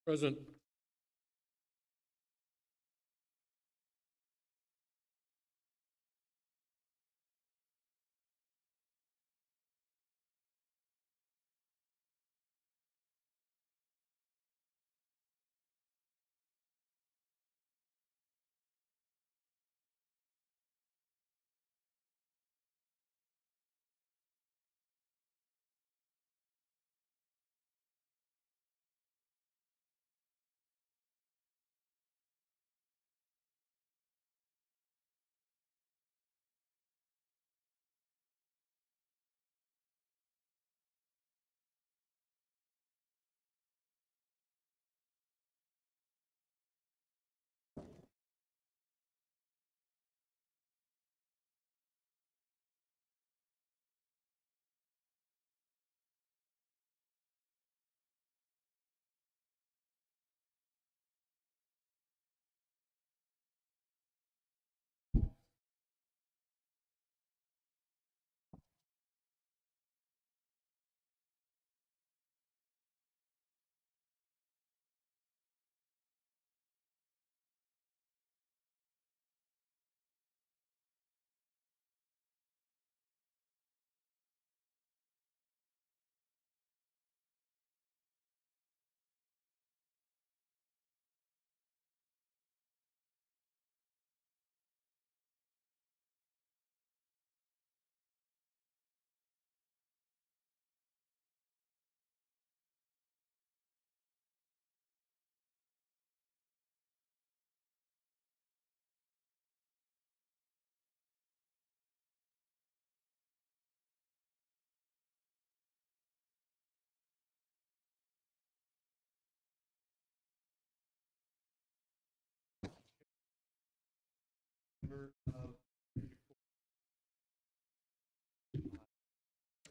Present.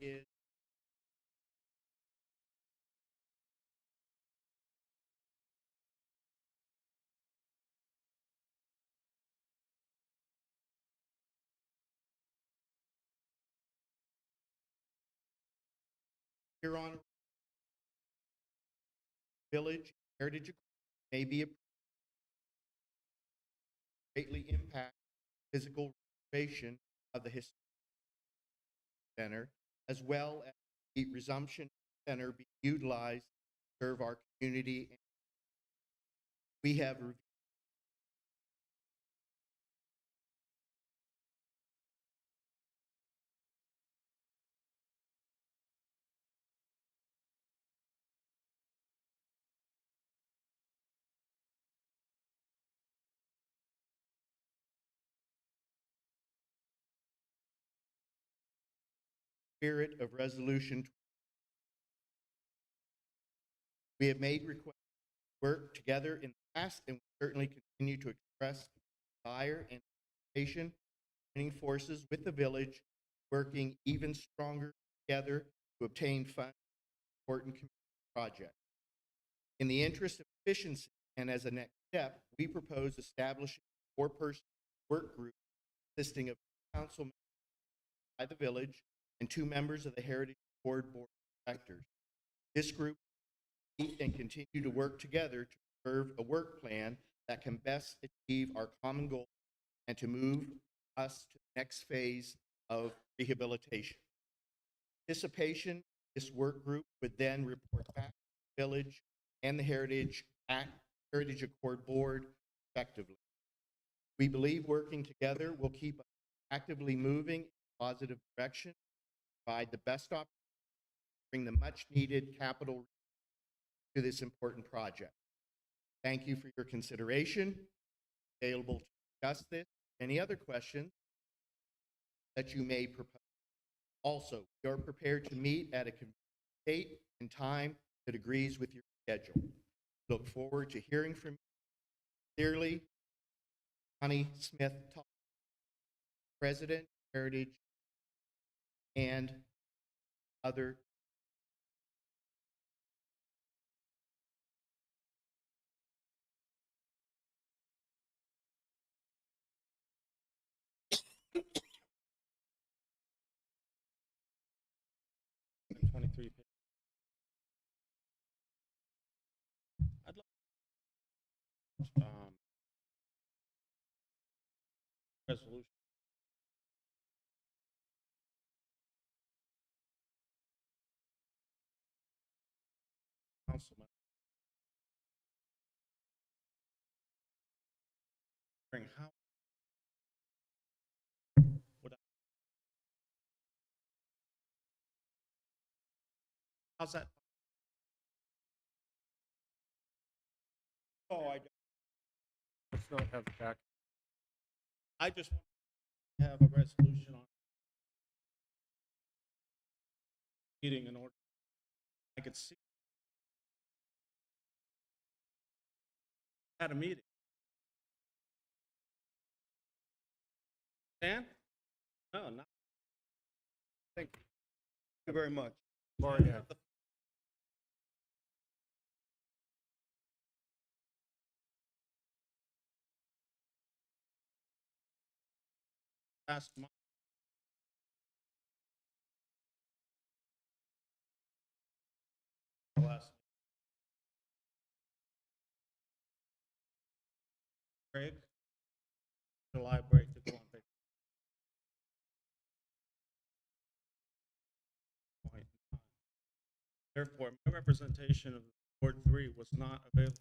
Is Your Honor, village heritage may be greatly impact physical restoration of the historic center, as well as the resumption center be utilized to serve our community. We have reviewed the spirit of resolution. We have made requests to work together in the past, and we certainly continue to express desire and anticipation, joining forces with the village, working even stronger together to obtain funds for important community projects. In the interest of efficiency and as a next step, we propose establishing a four-person work group consisting of council members by the village and 2 members of the Heritage Board of Directors. This group will meet and continue to work together to preserve a work plan that can best achieve our common goal and to move us to the next phase of rehabilitation. Participation, this work group would then report back to the village and the Heritage Accord Board effectively. We believe working together will keep us actively moving in a positive direction, provide the best opportunity, bring the much needed capital to this important project. Thank you for your consideration. Available to discuss this. Any other questions that you may propose? Also, we are prepared to meet at a date and time that agrees with your schedule. Look forward to hearing from you. Sincerely, Connie Smith, President, Heritage, and other. resolution. Councilman. How would I, how's that? Oh, I don't. Let's not have back. I just want to have a resolution on meeting in order. I could see at a meeting. Dan? No, not. Thank you. Thank you very much. Sorry. Last month. Last. Craig? July break to go on vacation. Point in time. Therefore, my representation of Ward 3 was not available.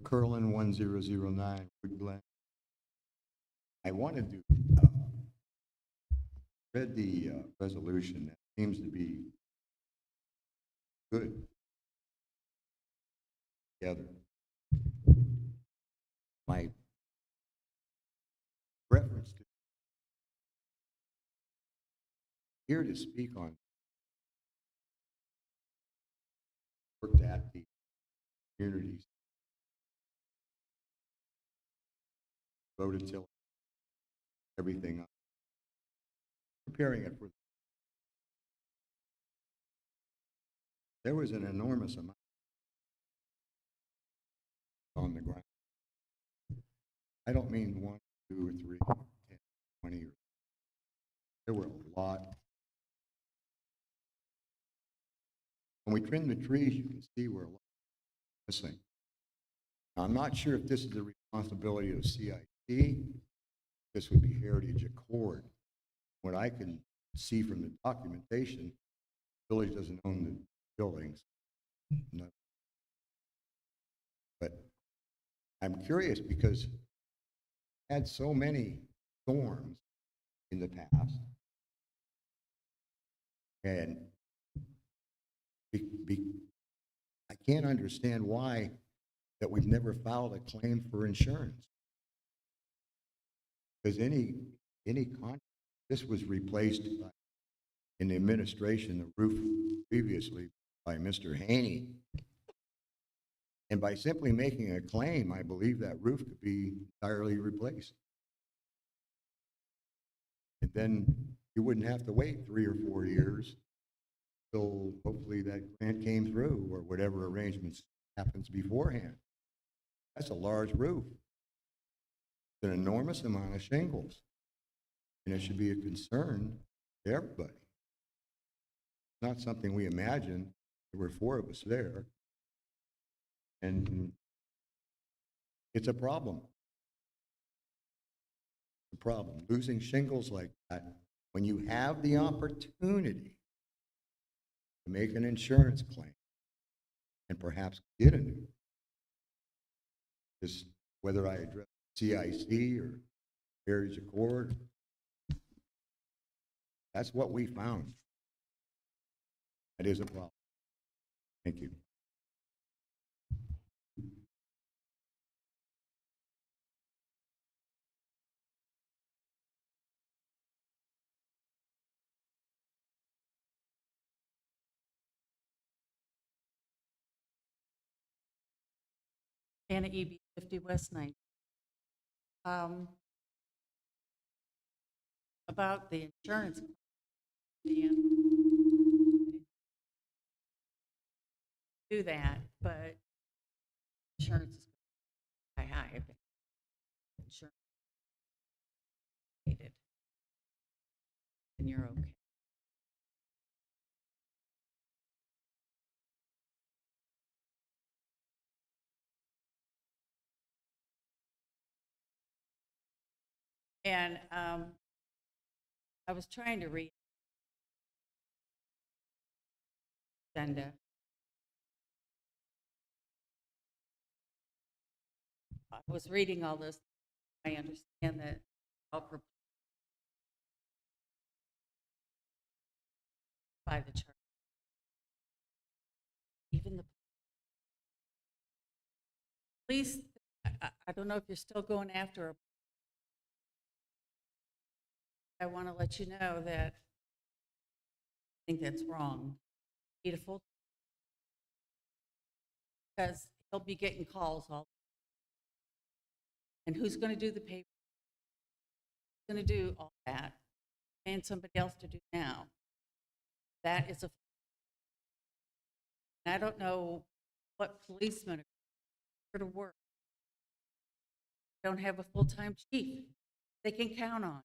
Curlin 1009 Wood Glen. I wanted to read the resolution. That seems to be good together. My reference to here to speak on worked at the communities, rototiller, everything up, preparing it for. There was an enormous amount on the ground. I don't mean 1, 2, or 3, 10, 20 years. There were a lot. When we trim the trees, you can see where a lot is missing. Now, I'm not sure if this is the responsibility of CIT. This would be Heritage Accord. What I can see from the documentation, the village doesn't own the buildings. No. But I'm curious because we had so many storms in the past, and I can't understand why that we've never filed a claim for insurance. Because any any con, this was replaced by, in the administration, the roof previously by Mr. Haney. And by simply making a claim, I believe that roof could be entirely replaced. And then you wouldn't have to wait 3 or 4 years till hopefully that grant came through or whatever arrangements happens beforehand. That's a large roof. It's an enormous amount of shingles. And it should be a concern to everybody. It's not something we imagined. There were 4 of us there. And it's a problem. It's a problem. Losing shingles like that, when you have the opportunity to make an insurance claim and perhaps get a new, just whether I address CIC or Heritage Accord, that's what we found. That is a problem. Thank you. Anna EB 50 West 9th. About the insurance. Do that, but insurance is high. Insurance needed. And you're okay. And I was trying to read agenda. I was reading all this. I understand that by the chart. Even the police, I don't know if you're still going after a. I want to let you know that I think that's wrong. Need a full, because he'll be getting calls all. And who's going to do the paper? Who's going to do all that? And somebody else to do now. That is a. I don't know what policemen are here to work. Don't have a full-time chief they can count on.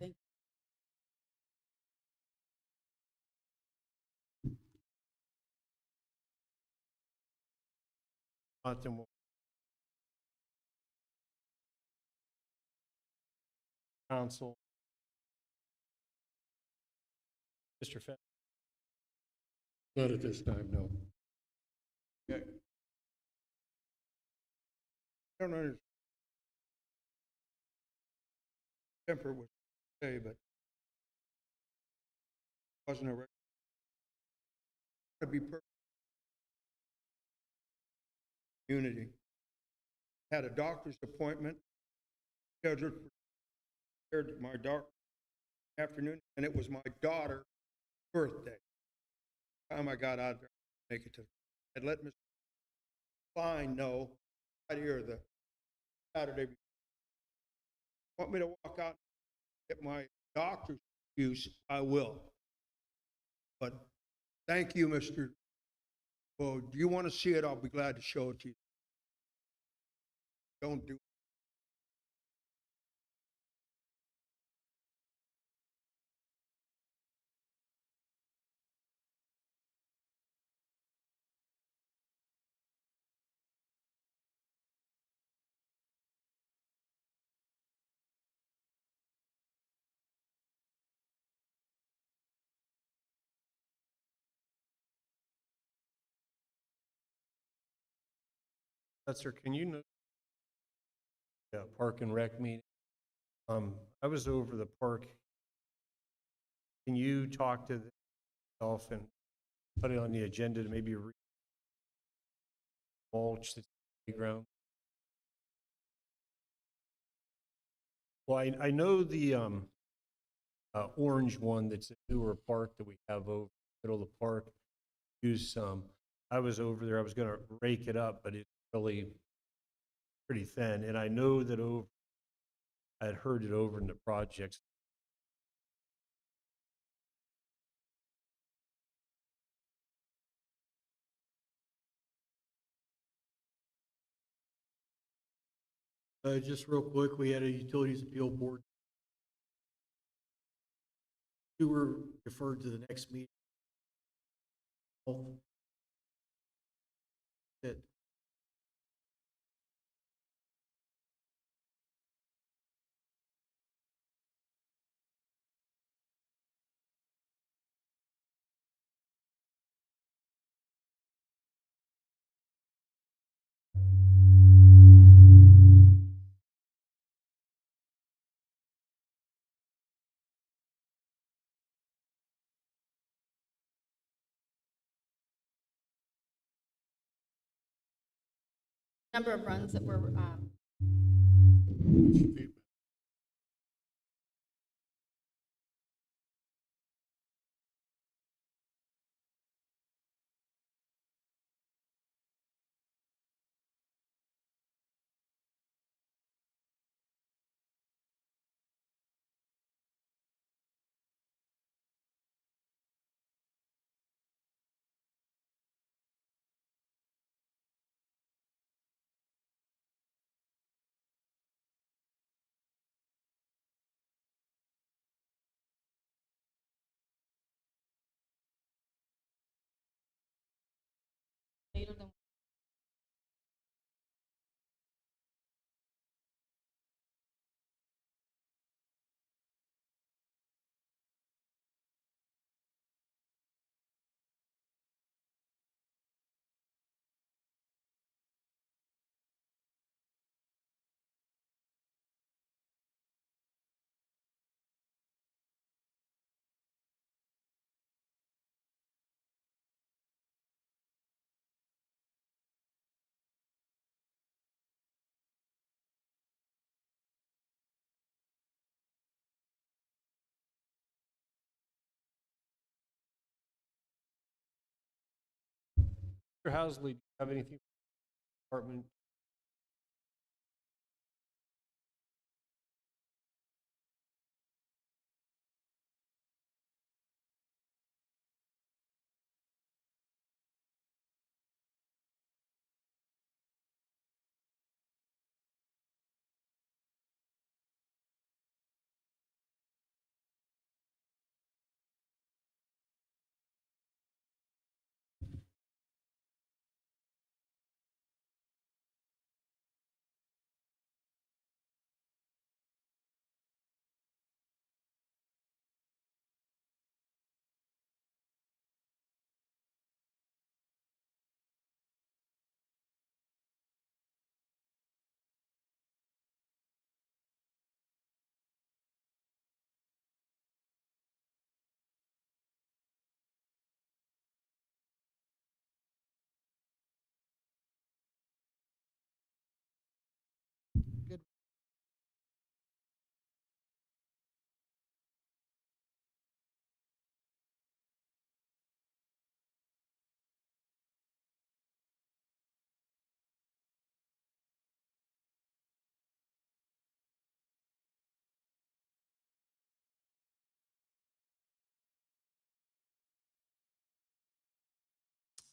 Thank Then we'll council. Mr. Fenn. Not at this time, no. Okay. I don't understand. Temper was say, but wasn't a record. To be perfect. Unity. Had a doctor's appointment scheduled for my dark afternoon, and it was my daughter's birthday. By the time I got out there, make it to. I'd let Mr. Klein know right here the Saturday. Want me to walk out and get my doctor's use? I will. But thank you, Mr. Well, do you want to see it? I'll be glad to show it to you. Don't do it. Sir, can you know Park and Rec meeting? I was over the park. Can you talk to the golf and put it on the agenda to maybe mulch the playground? Well, I know the orange one that's a newer park that we have over the middle of the park. Use some. I was over there. I was going to rake it up, but it's really pretty thin. And I know that over. I had heard it over in the projects. Just real quick, we had a utilities appeal board. We were deferred to the next meeting. That number of runs that were, later than Mr. Housley, do you have anything? Department.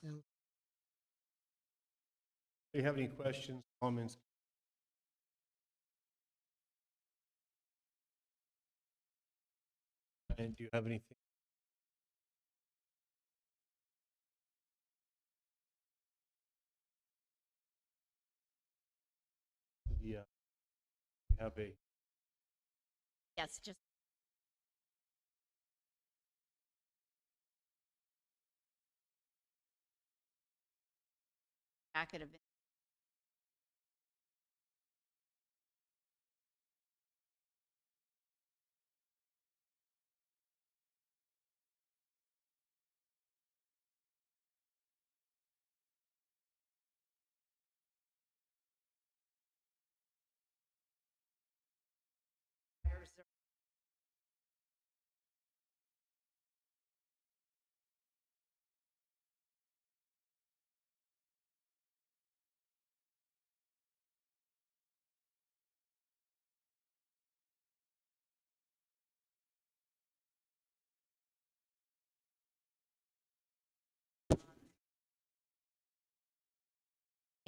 Do you have any questions, comments? And do you have anything? Yeah. We have a yes, just packet of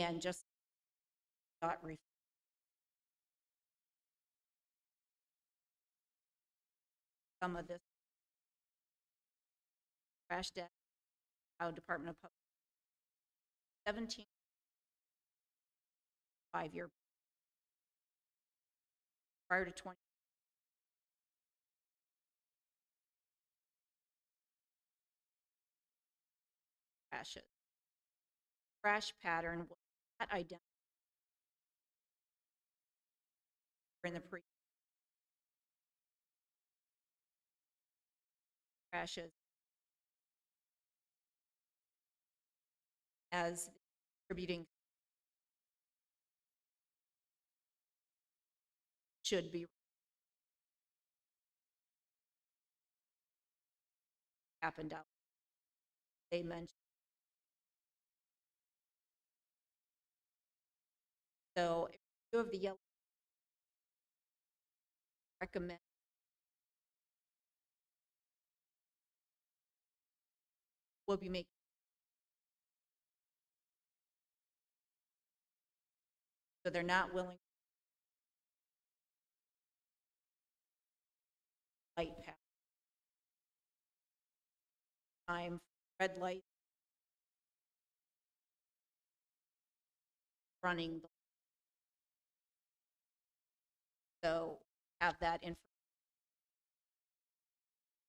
And just got some of this trash debt, Ohio Department of Public 17 5-year prior to 20 crashes. Crash pattern was not identified in the pre crashes as contributing should be happened out. They mentioned. So if you have the yellow, recommend will be making so they're not willing to light path time red light running the so have that information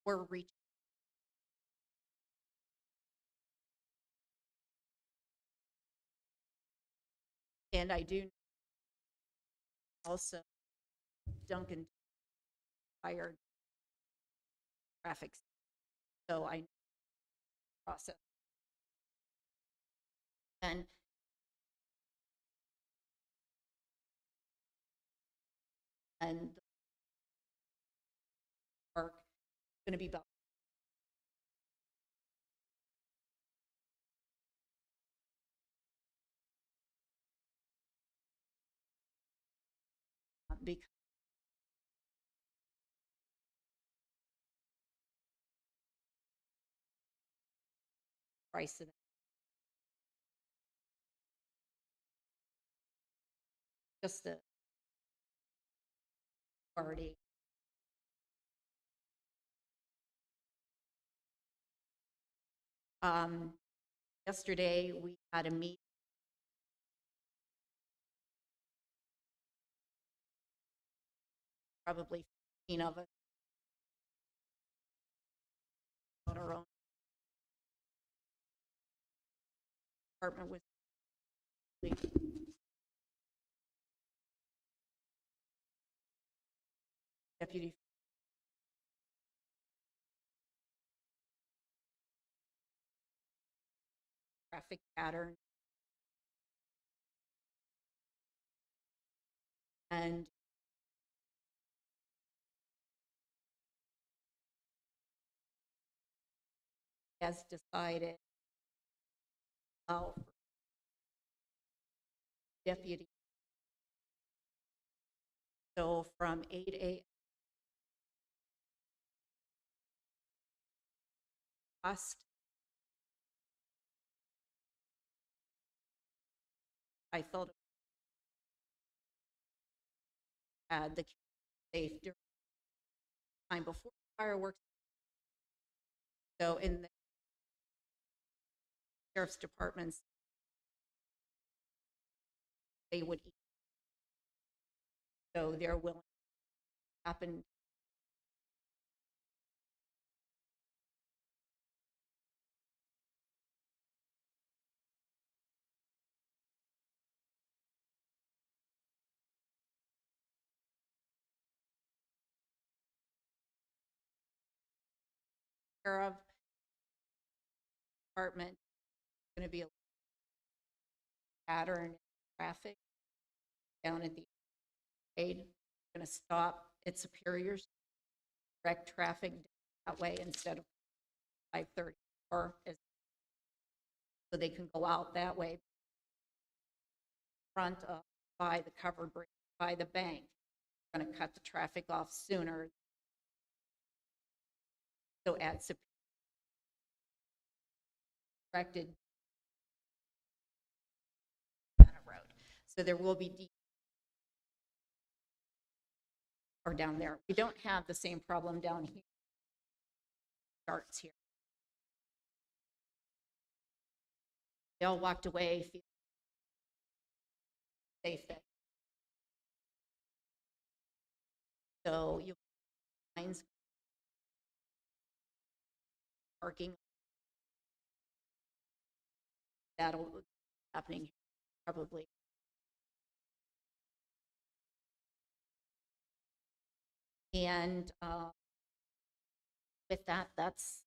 we're reaching and I do also Duncan hired traffic so I process and the park is going to be about because price of it. Just the already yesterday we had a meet probably 15 of us on our own department with deputy traffic pattern and has decided deputy so from 8 a.m. cost I felt had the safe during the time before fireworks so in the sheriff's departments they would eat so they're willing to happen care of department going to be a pattern in traffic down at the aid going to stop at Superior's direct traffic that way instead of 5:30 or so they can go out that way front of by the covered bridge by the bank going to cut the traffic off sooner so at Superior directed So there will be or down there. We don't have the same problem down here. Starts here. They all walked away feeling safe. So you lines parking. That'll be happening probably. And with that, that's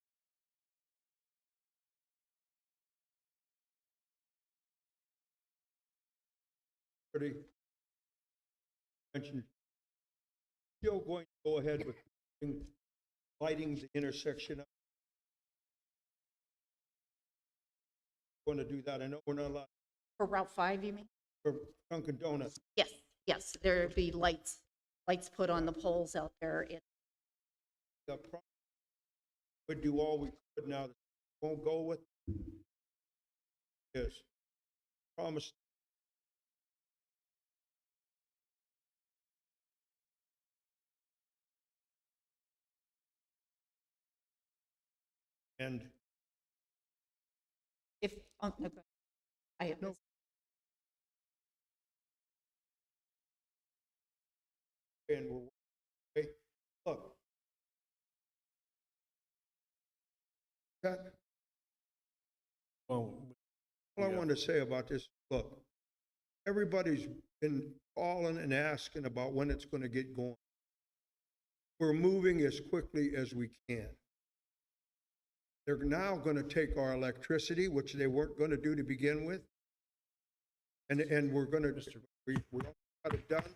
Pretty mentioned, still going to go ahead with lighting the intersection up. Going to do that. I know we're not allowed for Route 5, you mean? for Dunkin' Donuts. Yes, yes, there'd be lights put on the poles out there. The pro- would do all we could now. Won't go with. Yes. Promise. And If, oh, no, go ahead. I have No. this. we're, okay, look. That, Well, all I Yeah. want to say about this, look, everybody's been calling and asking about when it's going to get going. We're moving as quickly as we can. They're now going to take our electricity, which they weren't going to do to begin with. And we're going to, we don't got it done.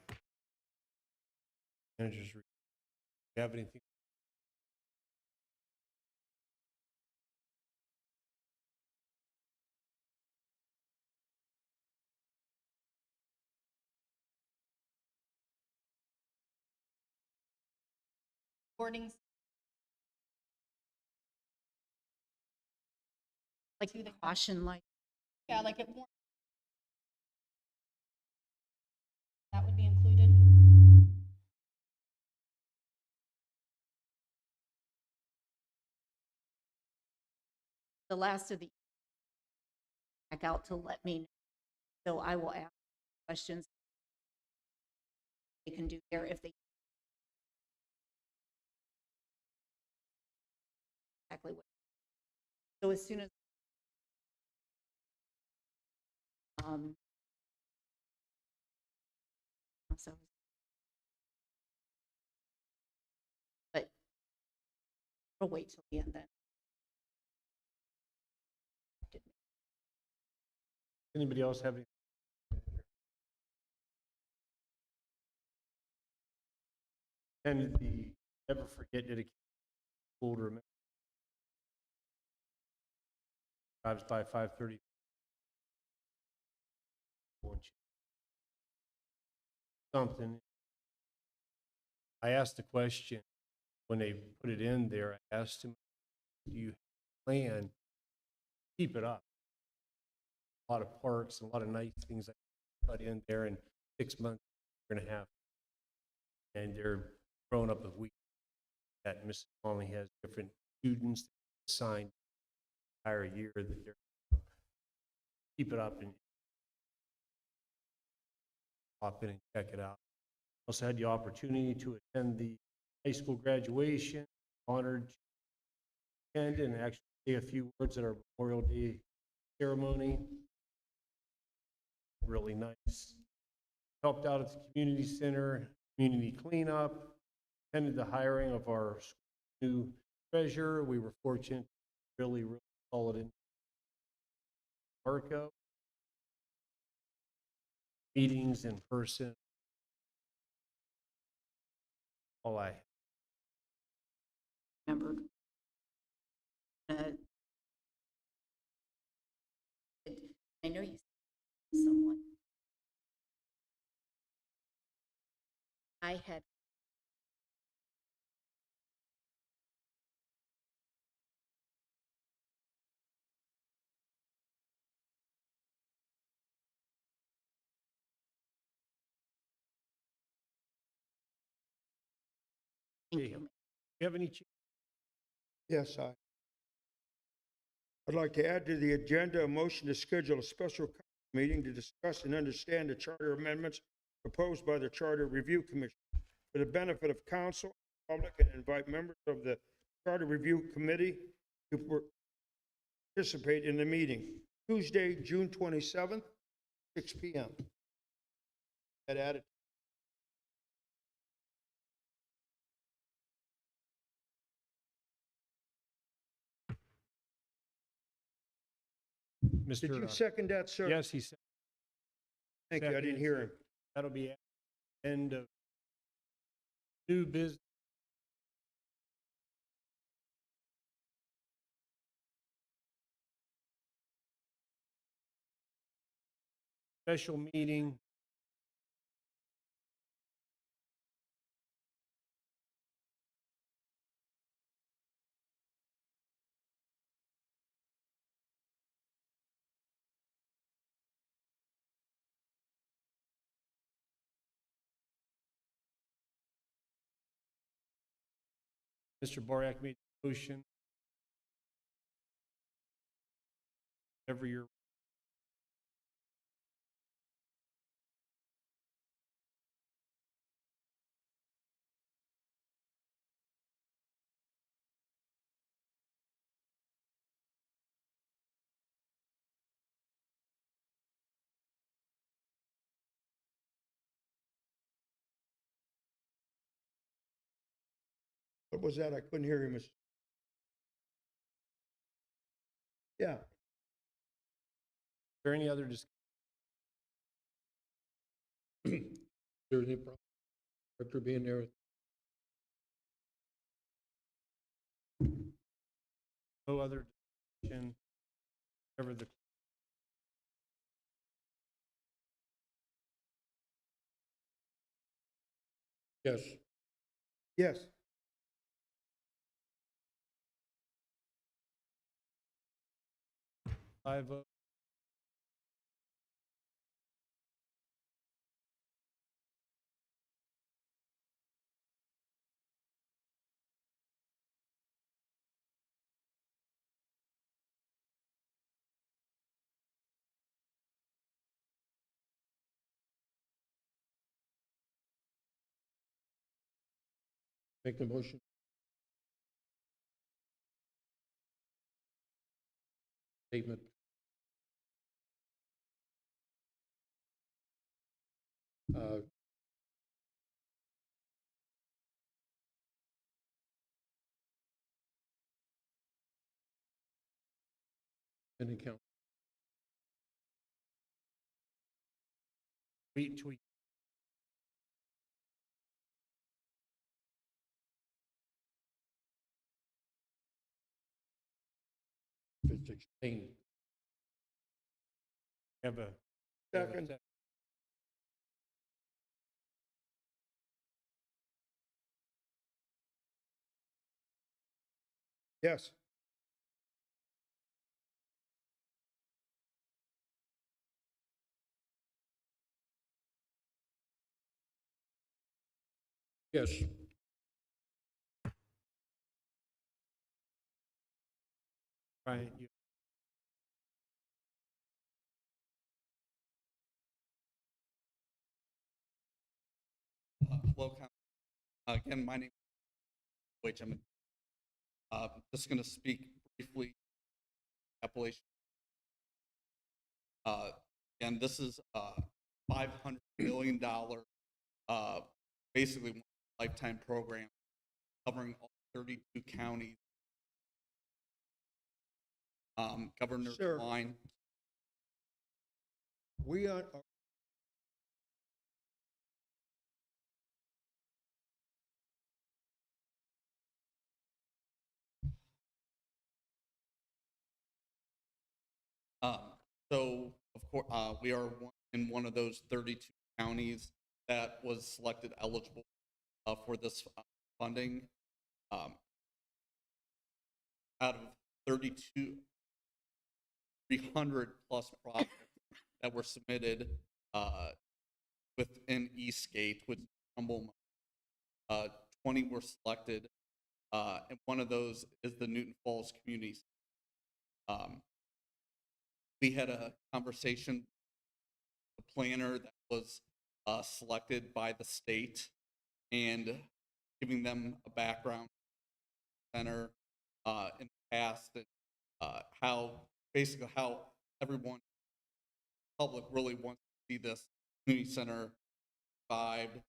managers, you have anything? Warnings, Like the caution light. yeah, like it warns. That would be included. The last of the back out to let me know. So I will ask questions they can do there if they exactly what. So as soon as so but we'll wait till the end then. Anybody else have any? And the, never forget dedication school to remember. Drives by 5:30. Something. I asked the question when they put it in there. I asked him, "Do you plan to keep it up?" A lot of parks and a lot of nice things that put in there in 6 months, year and a half, and they're growing up a week. That Mrs. Conley has different students assigned the entire year that they're keep it up and pop in and check it out. Also had the opportunity to attend the high school graduation, honored to attend and actually say a few words at our Memorial Day ceremony. Really nice. Helped out at the community center, community cleanup, attended the hiring of our new treasurer. We were fortunate, really solid in Marco. Meetings in person. All I Remember. I know you said someone. I had Thank Okay. you. You have any? Yes, I'd like to add to the agenda a motion to schedule a special meeting to discuss and understand the charter amendments proposed by the Charter Review Commission for the benefit of council, public, and invite members of the Charter Review Committee to participate in the meeting. Tuesday, June 27th, 6 p.m. That added. Mr. Did you second that, sir? Yes, he said. Thank you, I didn't seconded, hear so him. That'll be end of new business. Special meeting. Mr. Bariak made the motion. Every year. What was that? I couldn't hear you, Mr. Yeah, Is there any other discussion? There's any problem? Director being there? No other discussion? Ever the Yes. yes. 5-0. Make the motion. Statement. Any count. Tweet. It's explained. Have a Second. Yes. Yes. Brian, you. Hello, again, my name is Which I'm just going to speak briefly Appalachian. And this is a $500 million, basically lifetime program covering all 32 counties. Governor Sir. Twine. We are, So, of course, we are in one of those 32 counties that was selected eligible for this funding. Out of 32, 300 plus projects that were submitted within Eastgate, with Trumbull, 20 were selected, and one of those is the Newton Falls Community Center. We had a conversation with the planner that was selected by the state, and giving them a background center in the past, and how basically how everyone public really wants to see this community center revived.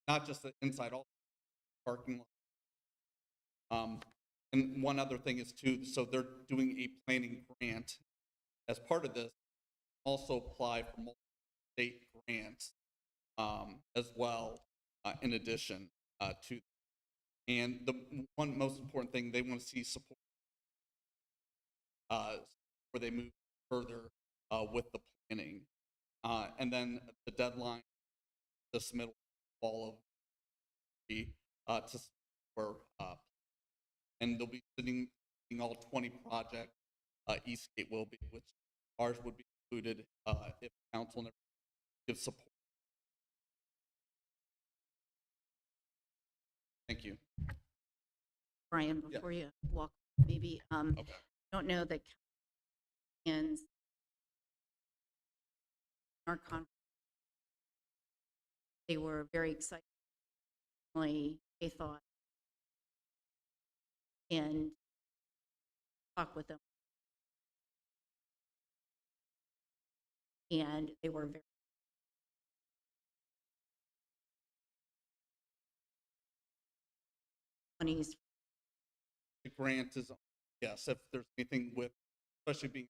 Not just the inside, also parking lot. And one other thing is too, so they're doing a planning grant as part of this. Also apply for multiple state grants as well, in addition to. And the one most important thing, they want to see support where they move further with the planning. And then the deadline to submit fall of the to for and they'll be sitting all 20 projects. Eastgate will be, which ours would be included if council never gives support. Thank you. Brian, Yeah. before you walk, maybe, Okay. don't know that in our conference, they were very excited. They thought and talk with them. And they were very monies. The grant is, yes, if there's anything with, especially being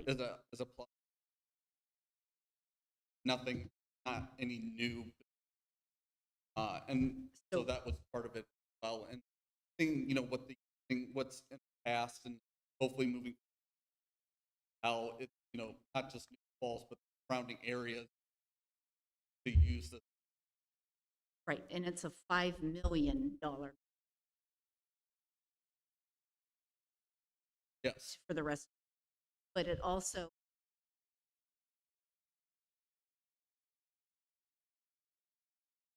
as a plus. Nothing, not any new. And so So- that was part of it as well. And seeing, what what's in the past, and hopefully moving how it, not just New Falls, but surrounding areas to use this. Right, and it's a $5 million Yes. for the rest, but it also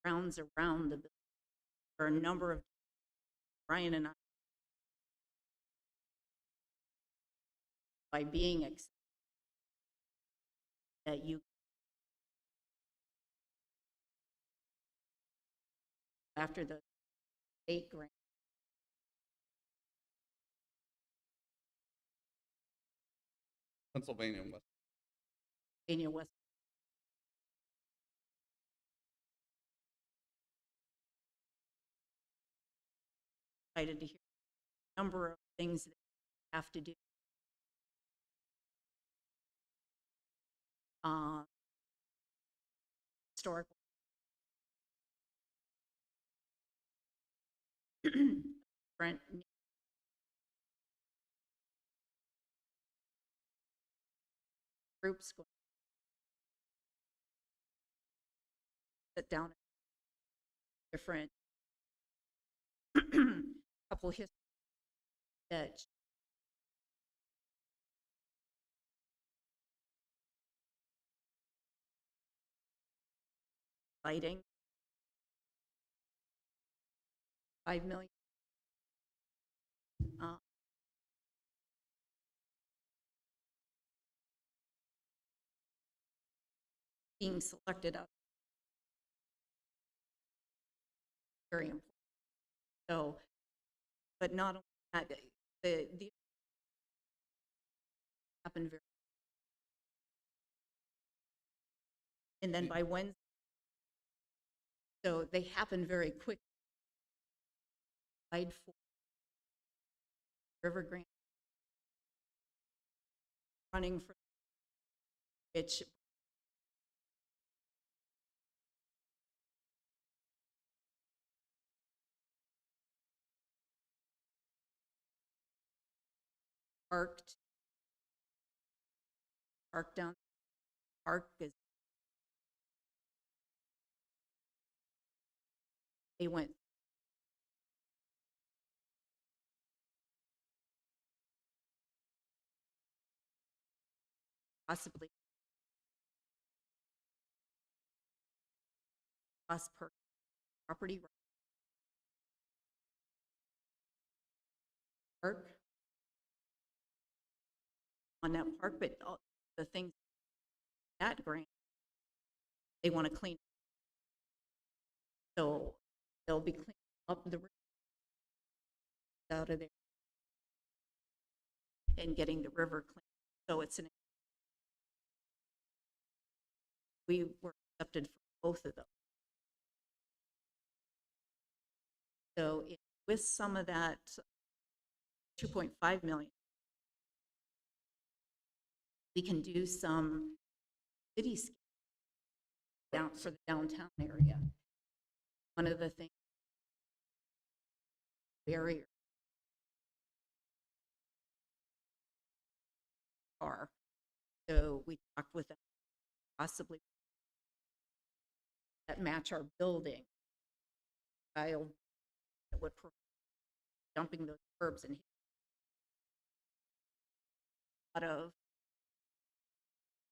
rounds around the, there are a number of, Brian and I, by being that you after the state grant. Pennsylvania and West. Pennsylvania West. Excited to hear a number of things that you have to do. Historical. Brent, groups going sit down different couple history that fighting 5 million. Being selected up very important. So, but not only that, the happened very, and then by Wednesday, so they happen very quick. Applied for River Grant, running for which parked down park is they went possibly us per property right park on that park, but the things that grant, they want to clean. So they'll be cleaning up the river out of there and getting the river clean. So we were accepted for both of those. So with some of that 2.5 million, we can do some cityscape down for the downtown area. One of the things, barrier are. So we talked with them, possibly that match our building style that would provide dumping those curbs and a lot of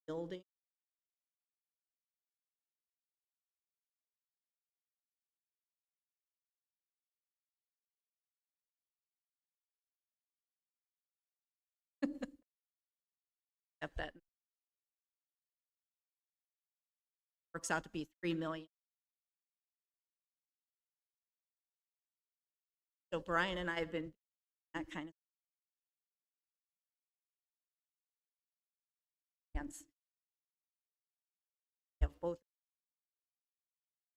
building. At that works out to be 3 million. So Brian and I have been that kind of hands. We have both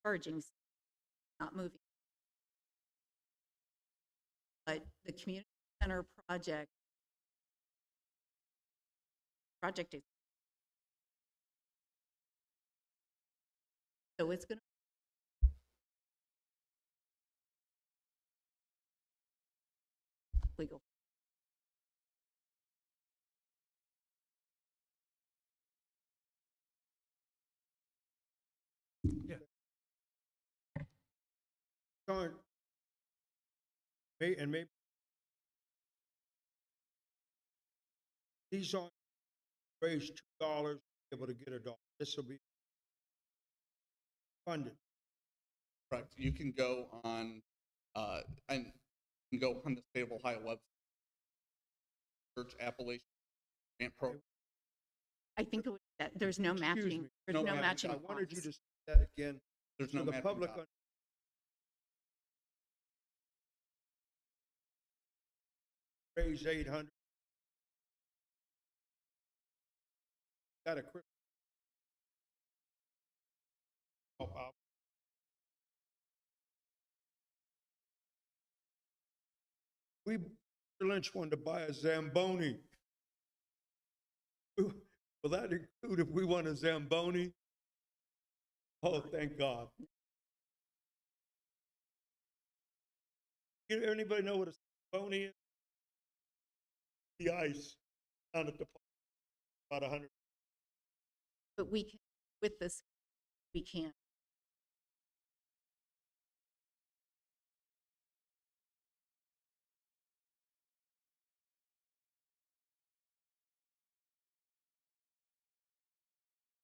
charging, not moving. But the community center project is, so it's going to legal. Yeah. John, and maybe these aren't raised $2 to be able to get $1. This will be funded. Correct. You can go on, and you can go on the state of Ohio website, search Appalachian Grant Program. I think it was that there's no Excuse matching. me. There's no No, matching. I wanted you funds. to say that again. There's So no the matching public dollars. Raise 800. Got a quick help out. We, Mr. Lynch wanted to buy a Zamboni. Will that include if we want a Zamboni? Oh, thank God. Anybody know what a Zamboni is? The ice down at the park, about 100. But we can, with this, we can.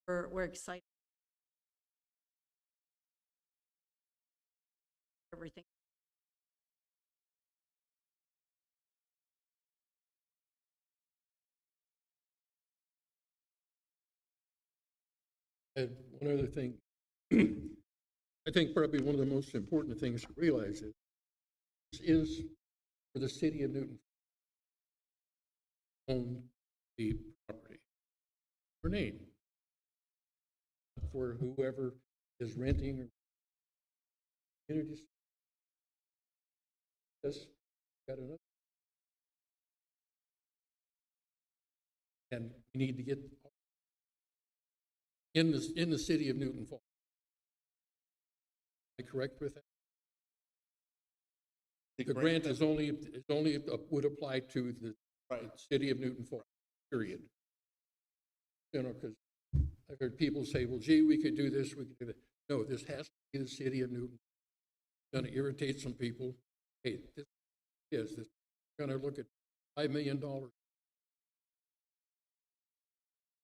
We're excited. Everything. And one other thing, I think probably one of the most important things to realize is this is for the city of Newton own the property for name, for whoever is renting or communities. Yes, got enough. And we need to get in the city of Newton Falls. Am I correct with that? The grant is only would apply to the city of Newton Falls, period. You know, because I've heard people say, well, gee, we could do this, we could do that. No, this has to be the city of Newton. It's going to irritate some people. Hey, this is this. We're going to look at $5 million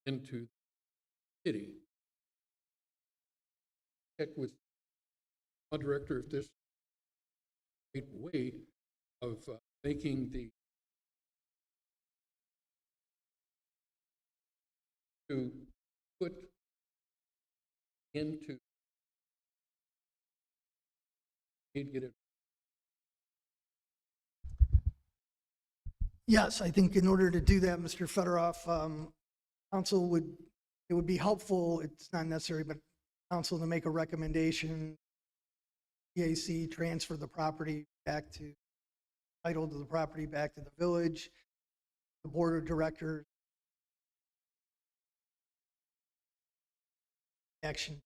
into the city. Check with Director, if this right way of making the to put into need to get it. Yes, I think in order to do that, Mr. Fedorov, council it would be helpful, it's not necessary, but council to make a recommendation, EAC transfer the property back to, title to the property back to the village, the board of directors. Action.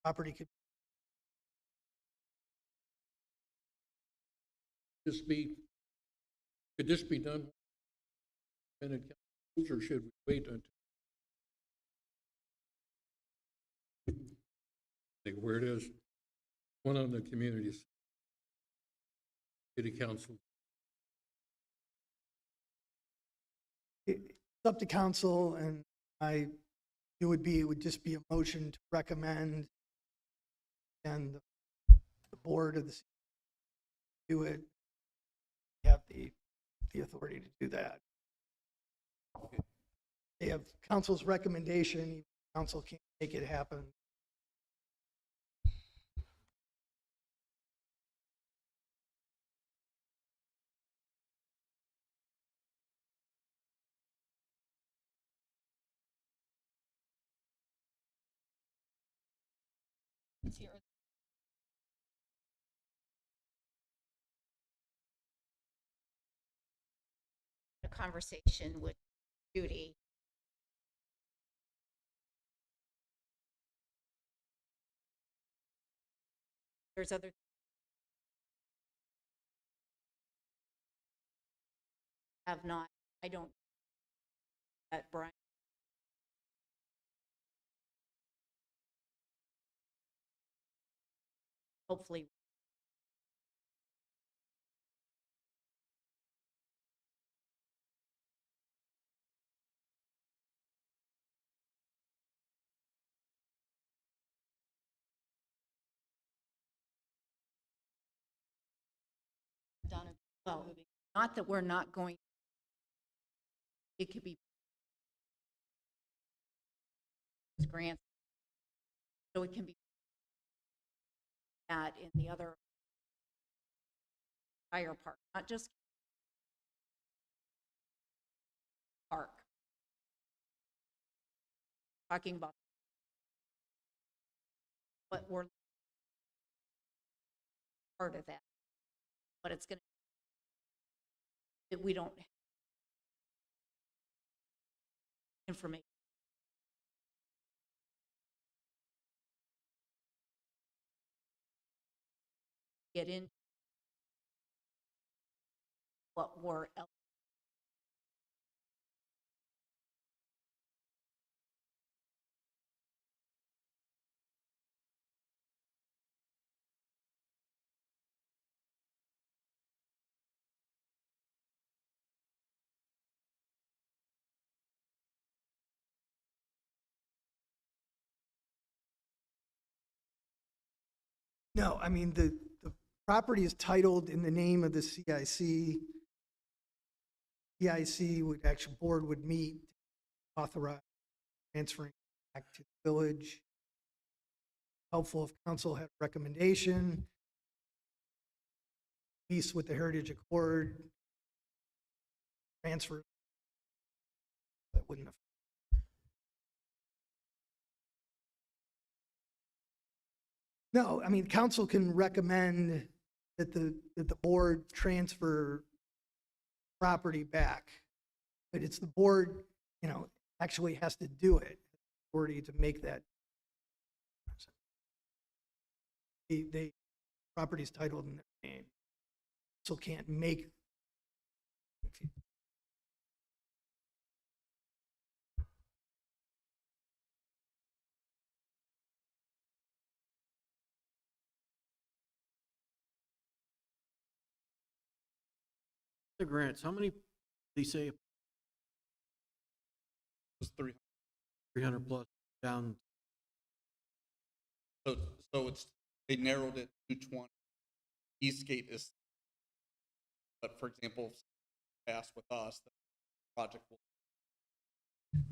Property could, Could this be done? Or should we wait until? Where it is, one of the communities, city council. it's up to council, and it would just be a motion to recommend, and the board of the city do it, have the authority to do that. They have council's recommendation, council can't make it happen. It's your- A conversation with Judy. There's other. Have not, I don't, that Brian. Hopefully. Donna. Well, not that we're not going, it could be grants, so it can be that in the other fire park, not just park. Talking about what we're part of that, but it's going to, that we don't have information. Get in what we're No, I mean, the property is titled in the name of the CIC. CIC would, actual board would meet, authorize transferring back to the village. Helpful if council had a recommendation. Peace with the Heritage Accord. Transfer. That wouldn't have. No, I mean, council can recommend that the board transfer property back, but it's the board, actually has to do it, authority to make that. The property's titled in their name, so can't make. The grants, how many, they say Was 300. 300 plus down So, so it's, they narrowed it to 20. Eastgate is, but for example, if passed with us, the project will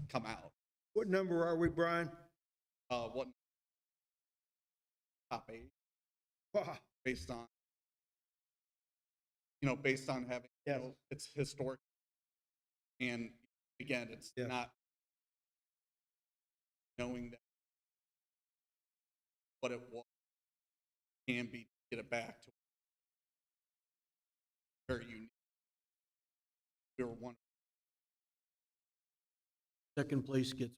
come out. What number are we, Brian? What top 8 Wow. based on, based on having, Yes. it's historic. And again, it's Yes. not knowing that what it was can be, get it back to very unique. We were one. Second place gets,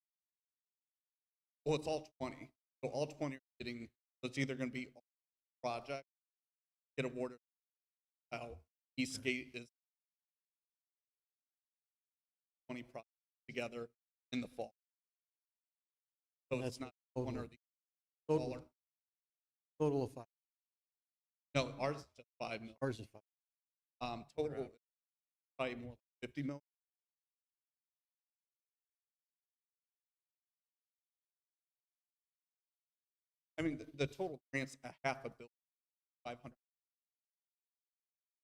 Well, it's all 20. So all 20 are getting, so it's either going to be all project, get awarded. How Eastgate is 20 projects together in the fall. So That's it's not total. one or the total, smaller. total of 5. No, ours is just 5 million. Ours is 5. Total is probably more like 50 million. I mean, the total grant's a $500 million, 500,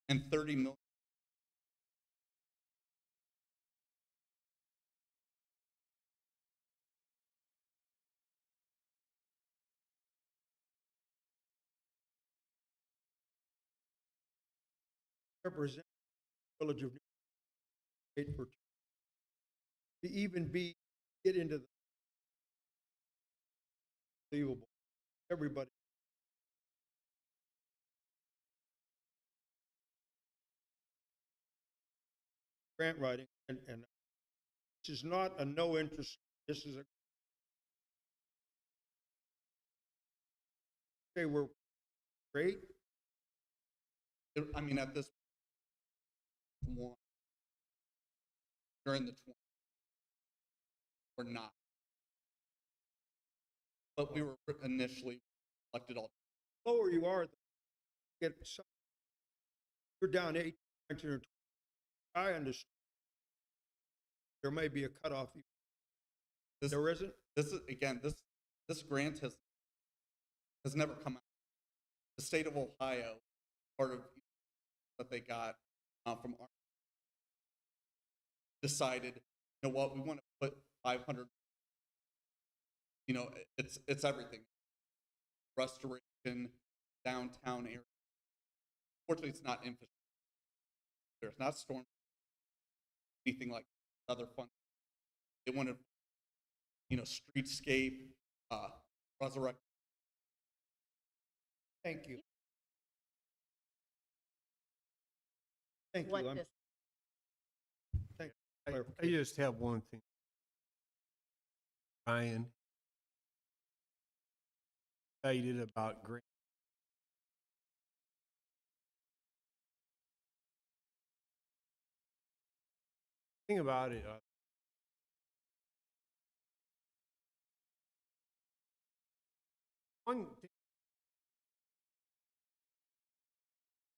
and 30 million. Represent the village of New State for to even get into the unbelievable. Everybody. Grant writing, and this is not a no interest. This is a say we're great. I mean, at this one, during the 20, we're not. But we were initially elected all. Lower you are, get some, you're down 18, 19, or 20. I understand. There may be a cutoff. This, There isn't. This is again. This grant has never come out. The state of Ohio, part of what they got from our, decided, you know what, we want to put 500. It's everything. Restoration, downtown area. Fortunately, it's not infrastructure. There's not storm, anything like other funds. They wanted, streetscape, resurrect. Thank you. Thank you. What I'm- this, Thank I clarification. just have one thing. Ryan excited about grant. Thing about it, one thing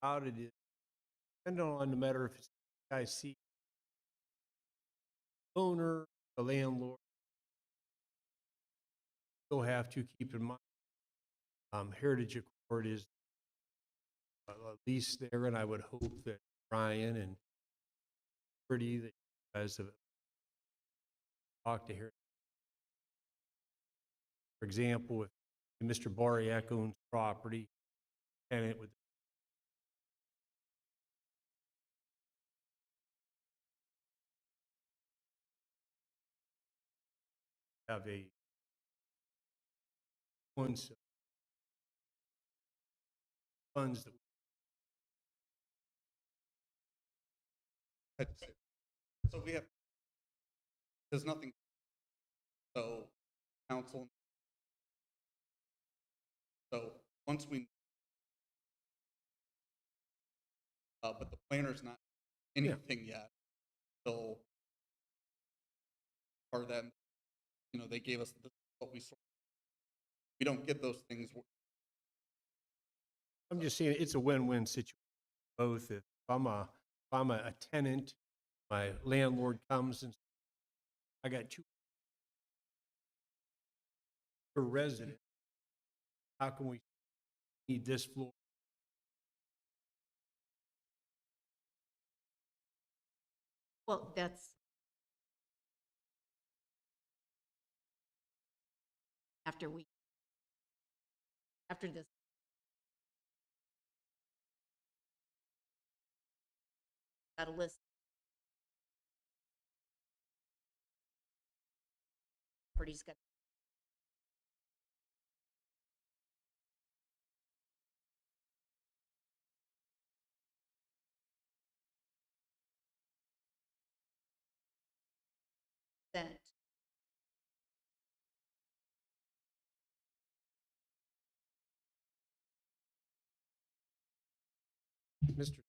about it is, depending on the matter if it's IC owner, the landlord, you'll have to keep in mind, Heritage Accord is at least there, and I would hope that Ryan and Pretty, that you guys have talked to Heritage. For example, if Mr. Bariak owns property, and it would have a funds that So we have, there's nothing. So council. So once we, but the planner's not anything yet. So part of that, they gave us what we saw. We don't get those things. I'm just saying it's a win-win situation. Both if I'm a tenant, my landlord comes and I got 2 per resident. how can we need this floor? Well, that's after this. Got a list. Properties got. Sent. Mr.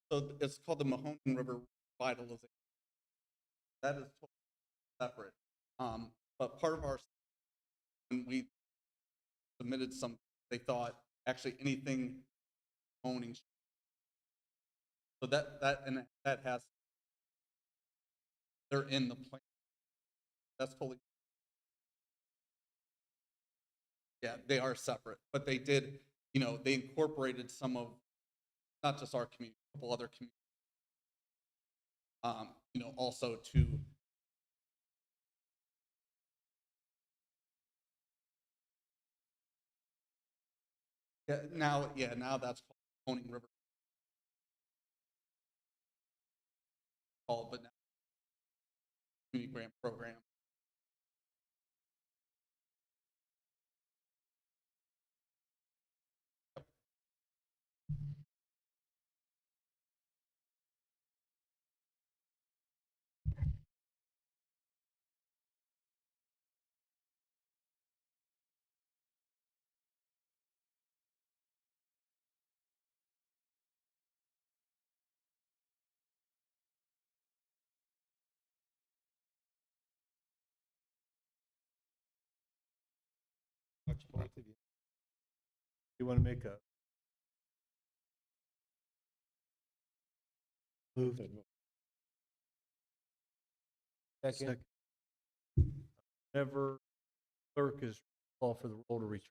So it's called the Mahoning River Revitalization. That is totally separate. But part of our, when we submitted some, they thought actually anything owning. So that has, they're in the plan. That's totally. Yeah, they are separate, but they did, they incorporated some of, not just our community, a couple other communities. Also to. Now that's called Mahoning River. But now community grant program. Both of you. You want to make a move? Second. Whenever clerk is call for the roll to return.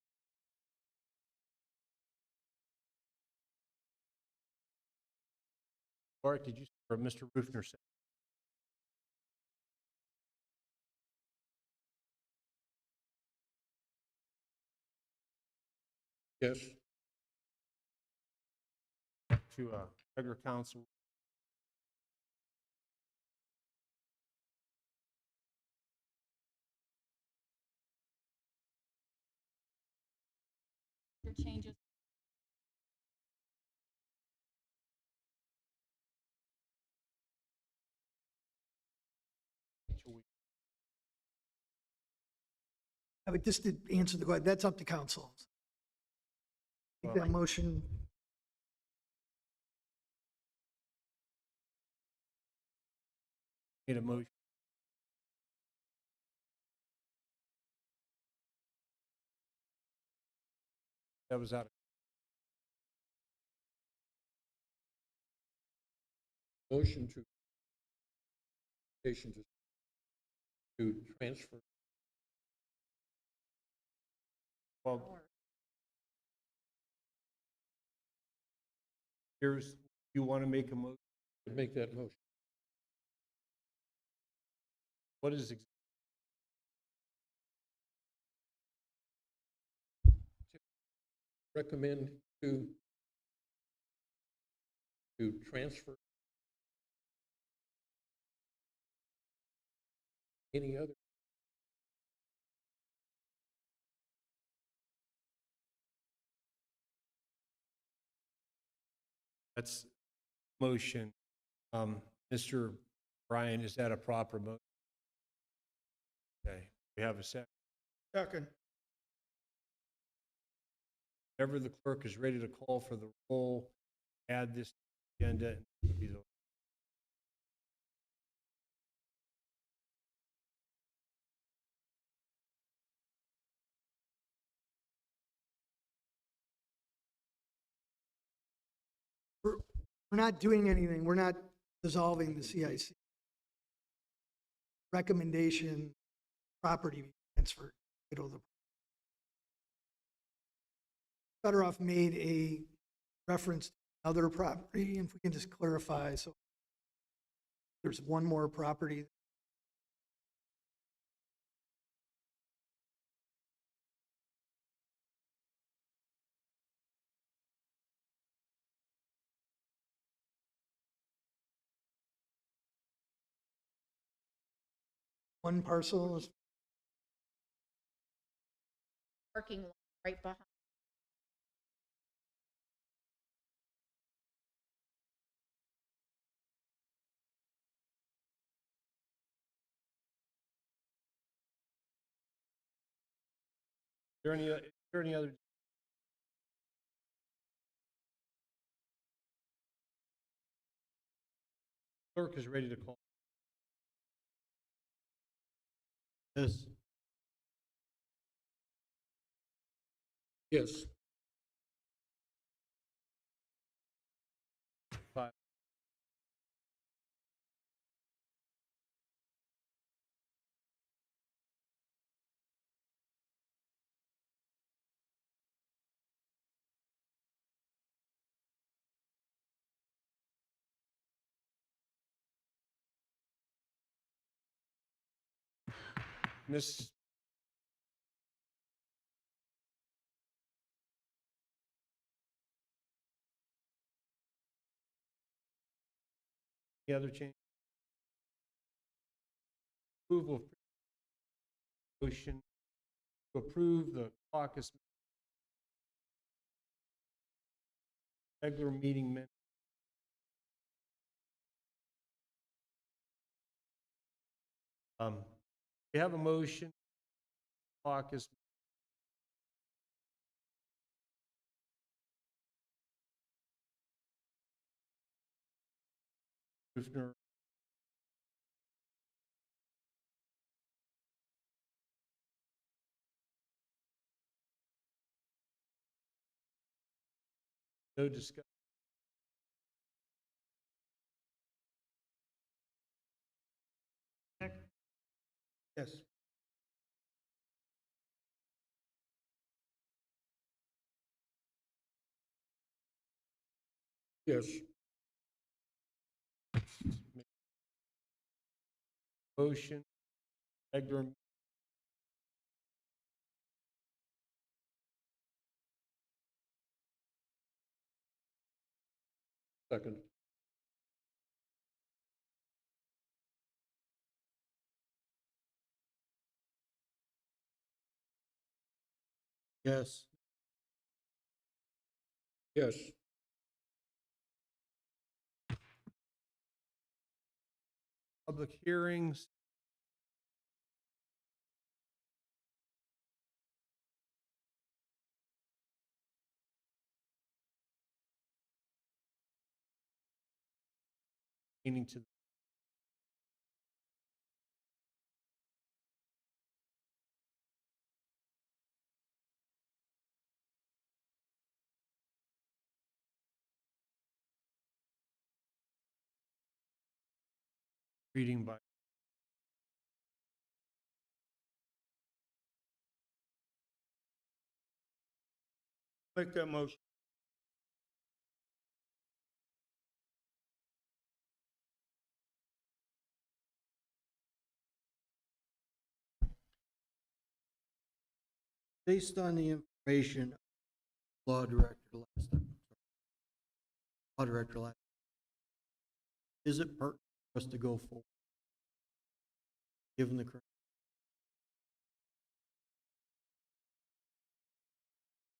Bart, did you, or Mr. Rufner say? Yes. To regular council. Your changes. But just to answer the question, that's up to council. Make that motion. Need a motion. That was out of. Motion to transfer. Well, here's, you want to make a motion? Make that motion. What is Recommend to transfer any other That's motion. Mr. Bryan, is that a proper motion? Okay, we have a second. Second. Whenever the clerk is ready to call for the roll, add this to the agenda. And it'll be the- We're not doing anything. We're not dissolving the CIC. Recommendation, property be transferred. Fedorov made a reference to other property, and if we can just clarify, so there's one more property. One parcel is Parking lot right behind. Is there any other? Clerk is ready to call. Yes. Yes. Five. Miss. Any other change? Approval of motion to approve the caucus regular meeting minutes. We have a motion. Caucus. Rufner. No discussion. Yes. Yes. Motion. Regular. Second. Yes. Yes. Public hearings. Meaning to reading by Make that motion. Based on the information, law director last time, law director last, is it pertinent for us to go forward? Given the current.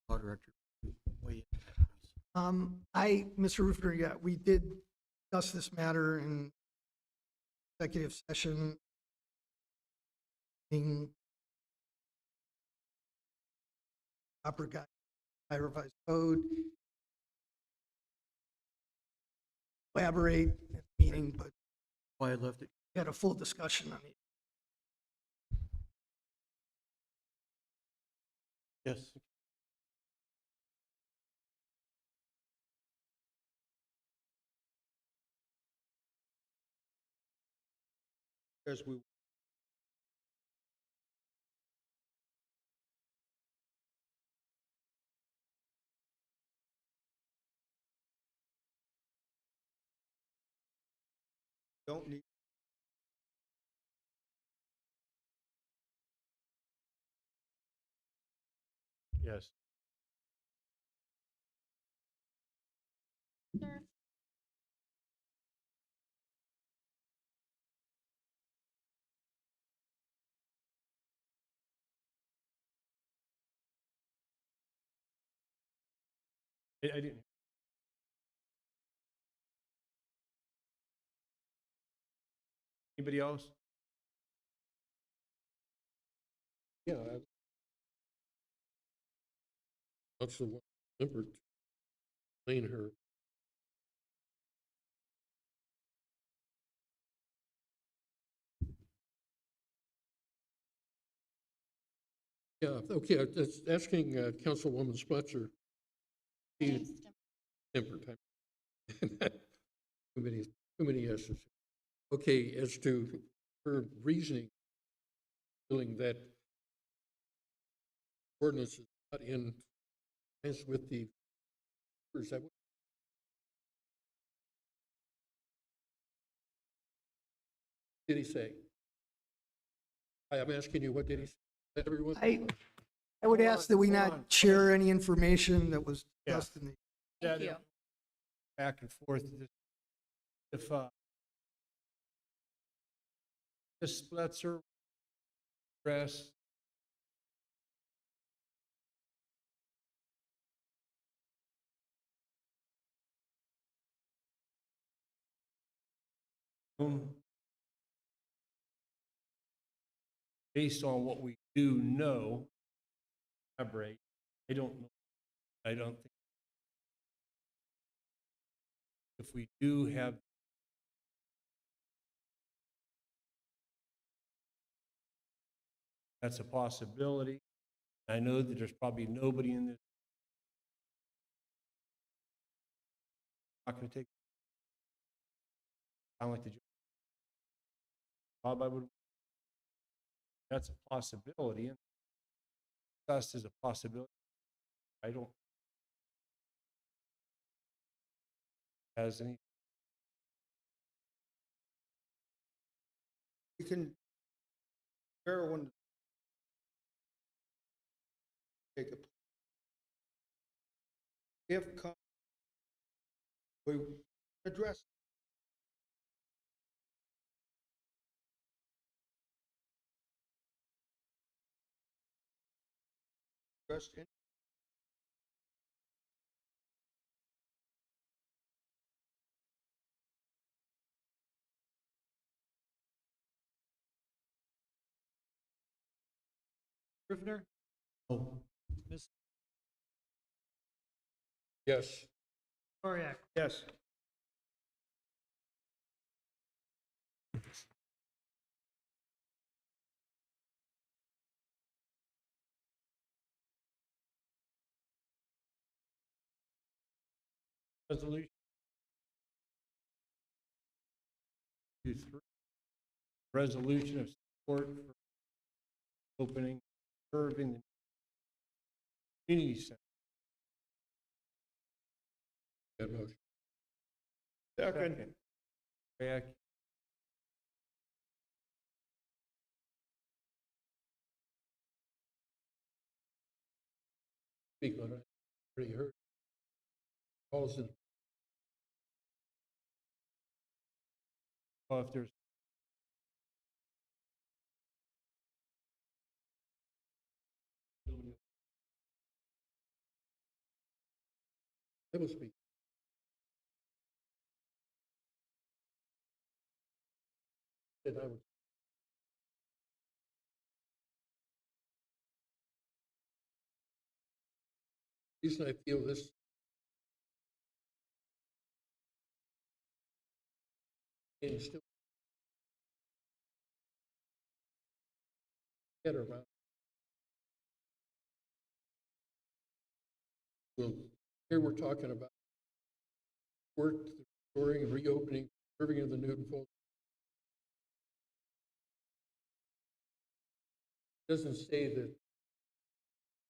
Law director, weigh in, please. Mr. Roofer, yeah, we did discuss this matter in executive session. In proper guide, by revised code. Elaborate at the meeting, but Why I left it. we had a full discussion on it. Yes. As we don't need, Yes. Sir, I didn't. Anybody else? Yeah. Councilwoman Lippert, explain her. Yeah, okay, that's asking Councilwoman Spletzer. my name's Tim. Lippert. Too many S's. Okay, as to her reasoning, feeling that ordinance is not in compliance with the, is that what? Did he say? I'm asking you, what did he say? Everyone? I would ask that we not share any information that was Yeah. discussed in the, Thank you. Back and forth. If Ms. Spletzer press based on what we do know, elaborate. I don't know. I don't think if we do have that's a possibility. I know that there's probably nobody in this not going to take. I like the job. Bob, I would. That's a possibility, and discussed as a possibility. I don't has any. we can, everyone take a, if we address it. Scrivener? Oh. Ms. Yes. Doriak? Yes. Resolution 23. Resolution of support for opening, serving the community center. That motion. Second. Back. Speak on it. Already heard. Calls in. Well, if there's I will speak. Said I would. Reason I feel this and still better about. Well, here we're talking about work, restoring and reopening, preserving of the Newton Falls. Doesn't say that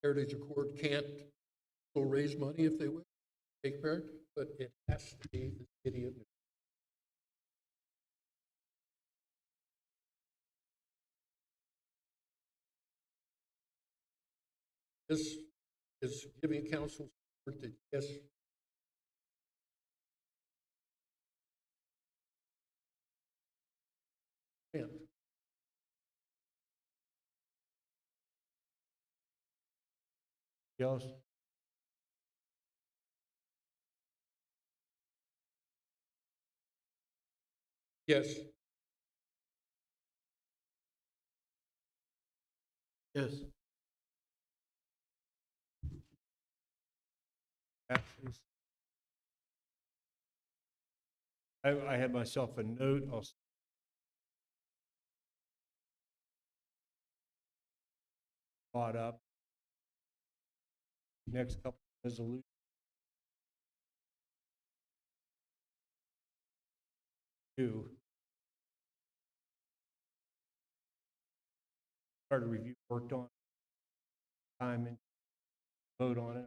Heritage Accord can't still raise money if they wish, take part, but it has to be the city of Newton. This is giving council support that yes, can. Else? Yes, Yes. Passes. I had myself a note. I'll brought up. Next couple of resolutions. Started review, worked on time and vote on it.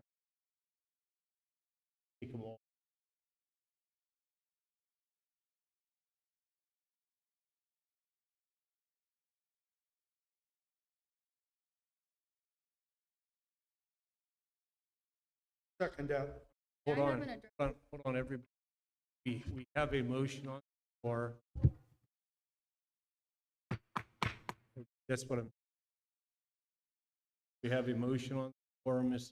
Take them all. Second that. Hold on, everybody. We have a motion on the floor. That's what I'm. We have a motion on the floor, Mr.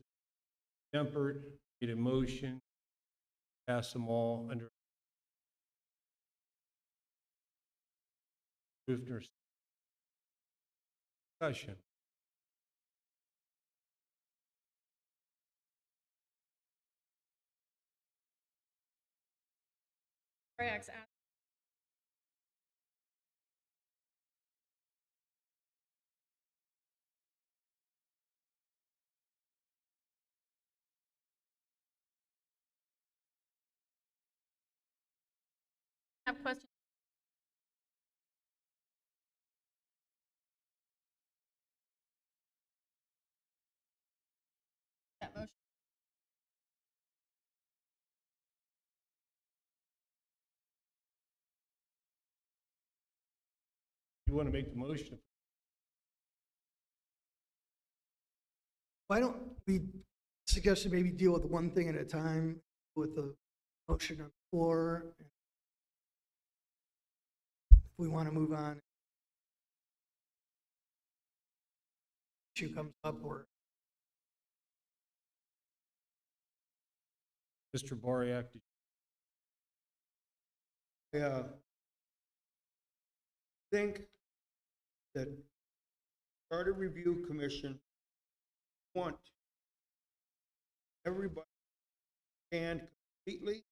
Kempert, need a motion, pass them all under. Scrivener's discussion. Have questions? That motion. You want to make the motion? Why don't we suggest to maybe deal with one thing at a time with the motion on the floor? If we want to move on, issue comes up or Mr. Boriak, I think that Charter Review Commission want everybody to stand completely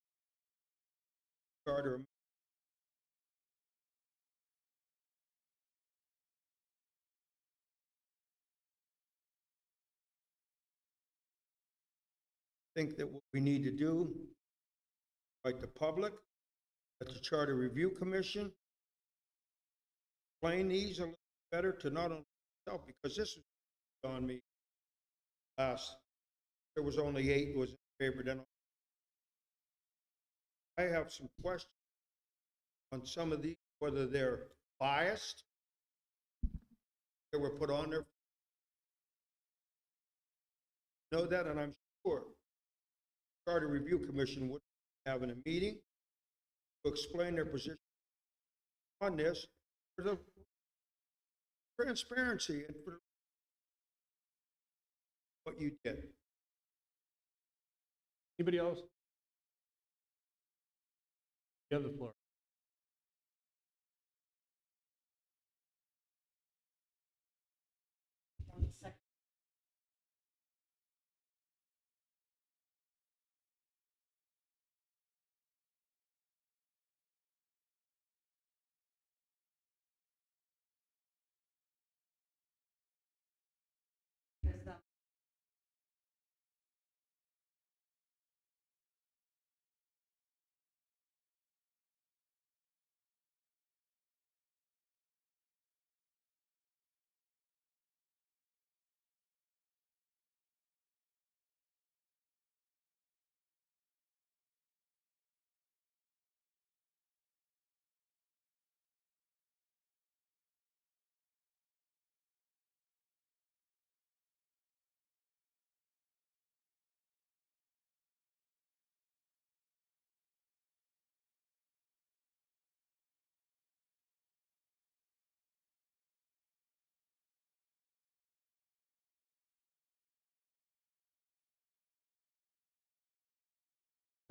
charter. I think that what we need to do, like the public, at the Charter Review Commission, explain these a little better to not only myself, because this is on me. There was only 8 was in favor. Then I have some questions on some of these, whether they're biased, they were put on there. Know that, and I'm sure Charter Review Commission would have a meeting to explain their position on this for the transparency and for what you did. anybody else? You have the floor.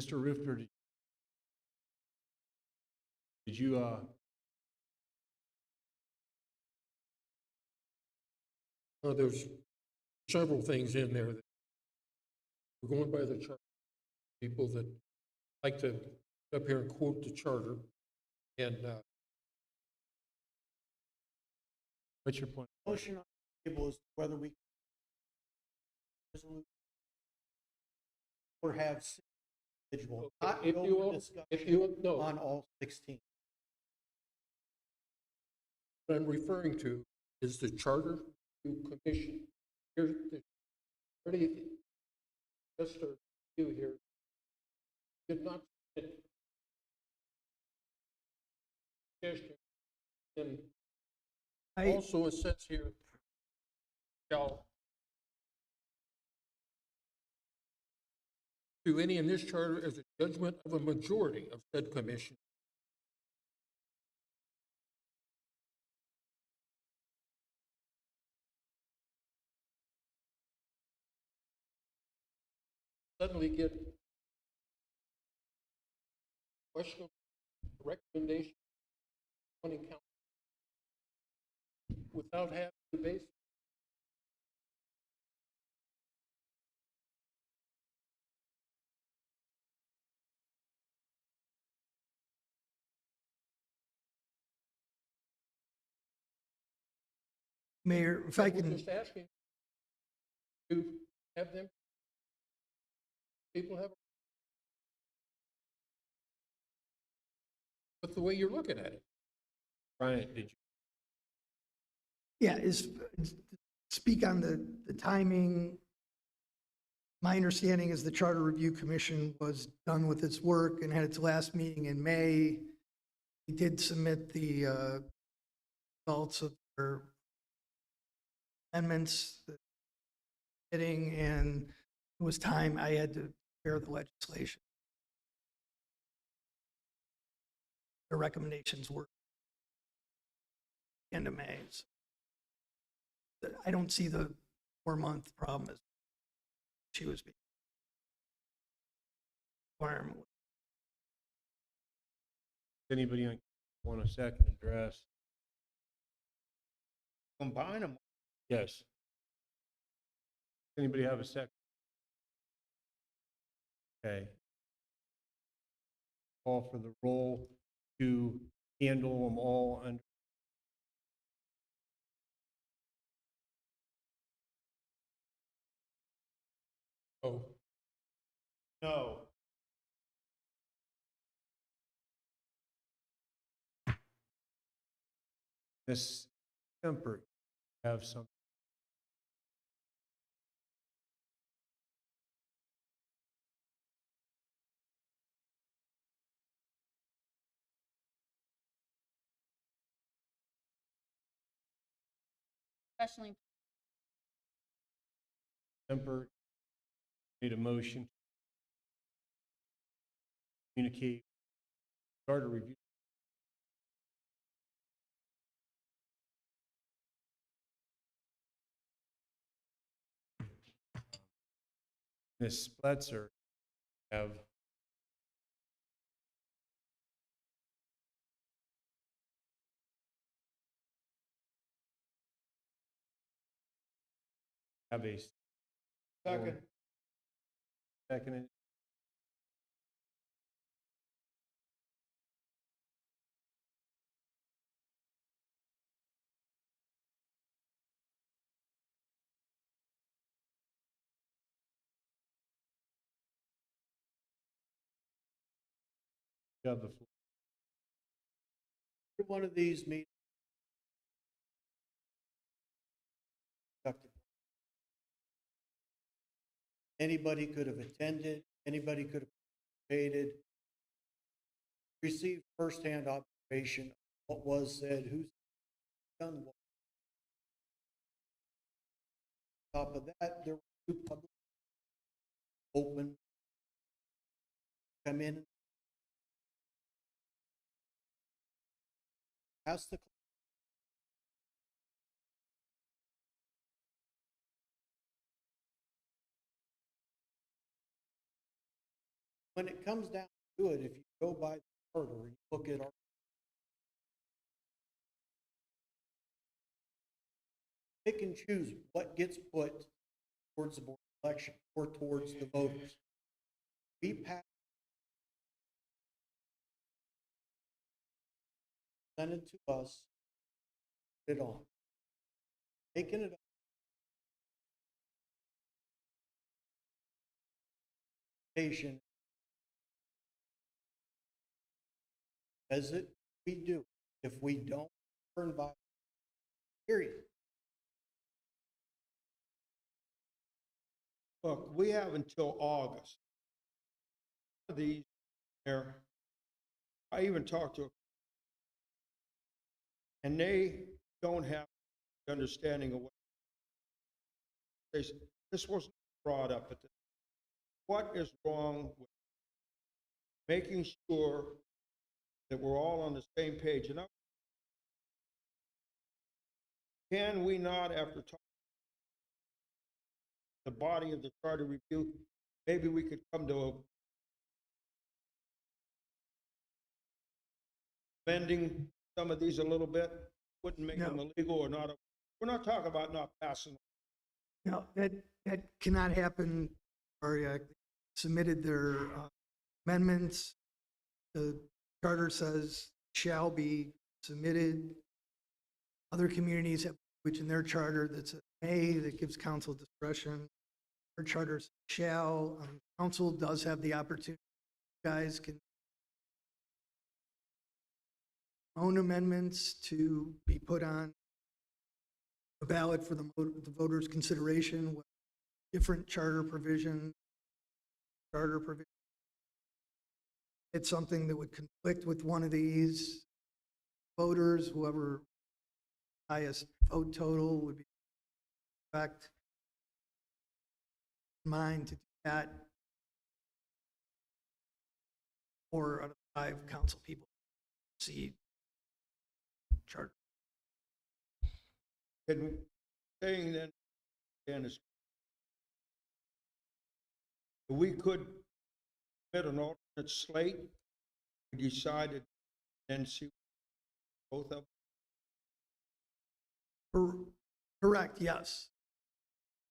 Mr. Rifter, did you, There's several things in there that we're going by the charter. People that like to get up here and quote the charter, and what's your point? Motion on the table is whether we resolution or have six individual, not if go you to will, discussion no, on all 16. what I'm referring to is the Charter Commission. Here's the, already, just a few here, did not submit suggestion. And also it says here, shall do any in this charter as a judgment of a majority of said commission. Suddenly get questionable recommendation on council without having the basis. Mayor, if I We're can, just asking to have them, people have, but the way you're looking at it. Brian, did you? yeah, speak on the timing. My understanding is the Charter Review Commission was done with its work and had its last meeting in May. We did submit the results of their amendments, and it was time I had to prepare the legislation. The recommendations were end of May. So I don't see the 4-month problem as she was being requirement. Anybody want a second address? Combine them. Yes. Anybody have a second? Okay. Call for the roll to handle them all under. Oh, No. Ms. Kemper, have some. Especially Kemper made a motion to communicate charter review. Ms. Spletzer have have a Second. second. You have the floor. Every one of these meetings conducted. Anybody could have attended, anybody could have participated, received firsthand observation of what was said, who's done what. On top of that, there were two public open come in, ask the when it comes down to it, if you go by the charter and look at our pick and choose what gets put towards the board election or towards the voters. We pass presented to us, put it on. Taking it up. Patient as it we do. If we don't turn by, period. Look, we have until August. These there, I even talked to, and they don't have the understanding of what they said. This wasn't brought up at the. What is wrong with making sure that we're all on the same page? And can we not, after talking the body of the charter review, maybe we could come to a bending some of these a little bit, wouldn't make them illegal or not. We're not talking about not passing. No, that cannot happen. Ariak submitted their amendments. The charter says shall be submitted. Other communities have, which in their charter that's a may, that gives council discretion. Our charter says shall. Council does have the opportunity. You guys can own amendments to be put on a ballot for the voters' consideration with different charter provision. It's something that would conflict with one of these voters, whoever highest vote total would be correct. Mind to do that. 4 out of 5 council people see charter. And saying then, Dennis, we could submit an alternate slate. We decided then see both of them. Correct, yes.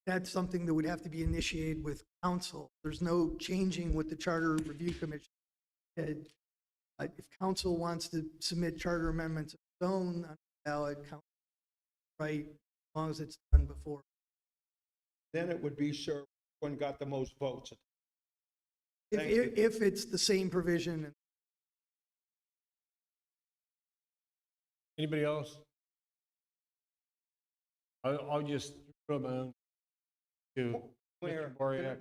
That's something that would have to be initiated with council. There's no changing what the Charter Review Commission did. If council wants to submit charter amendments of its own on the ballot, right, as long as it's done before. Then it would be sure one got the most votes. Thank you. If it's the same provision. Anybody else? I'll just throw my own to Where? Mr. Boriak.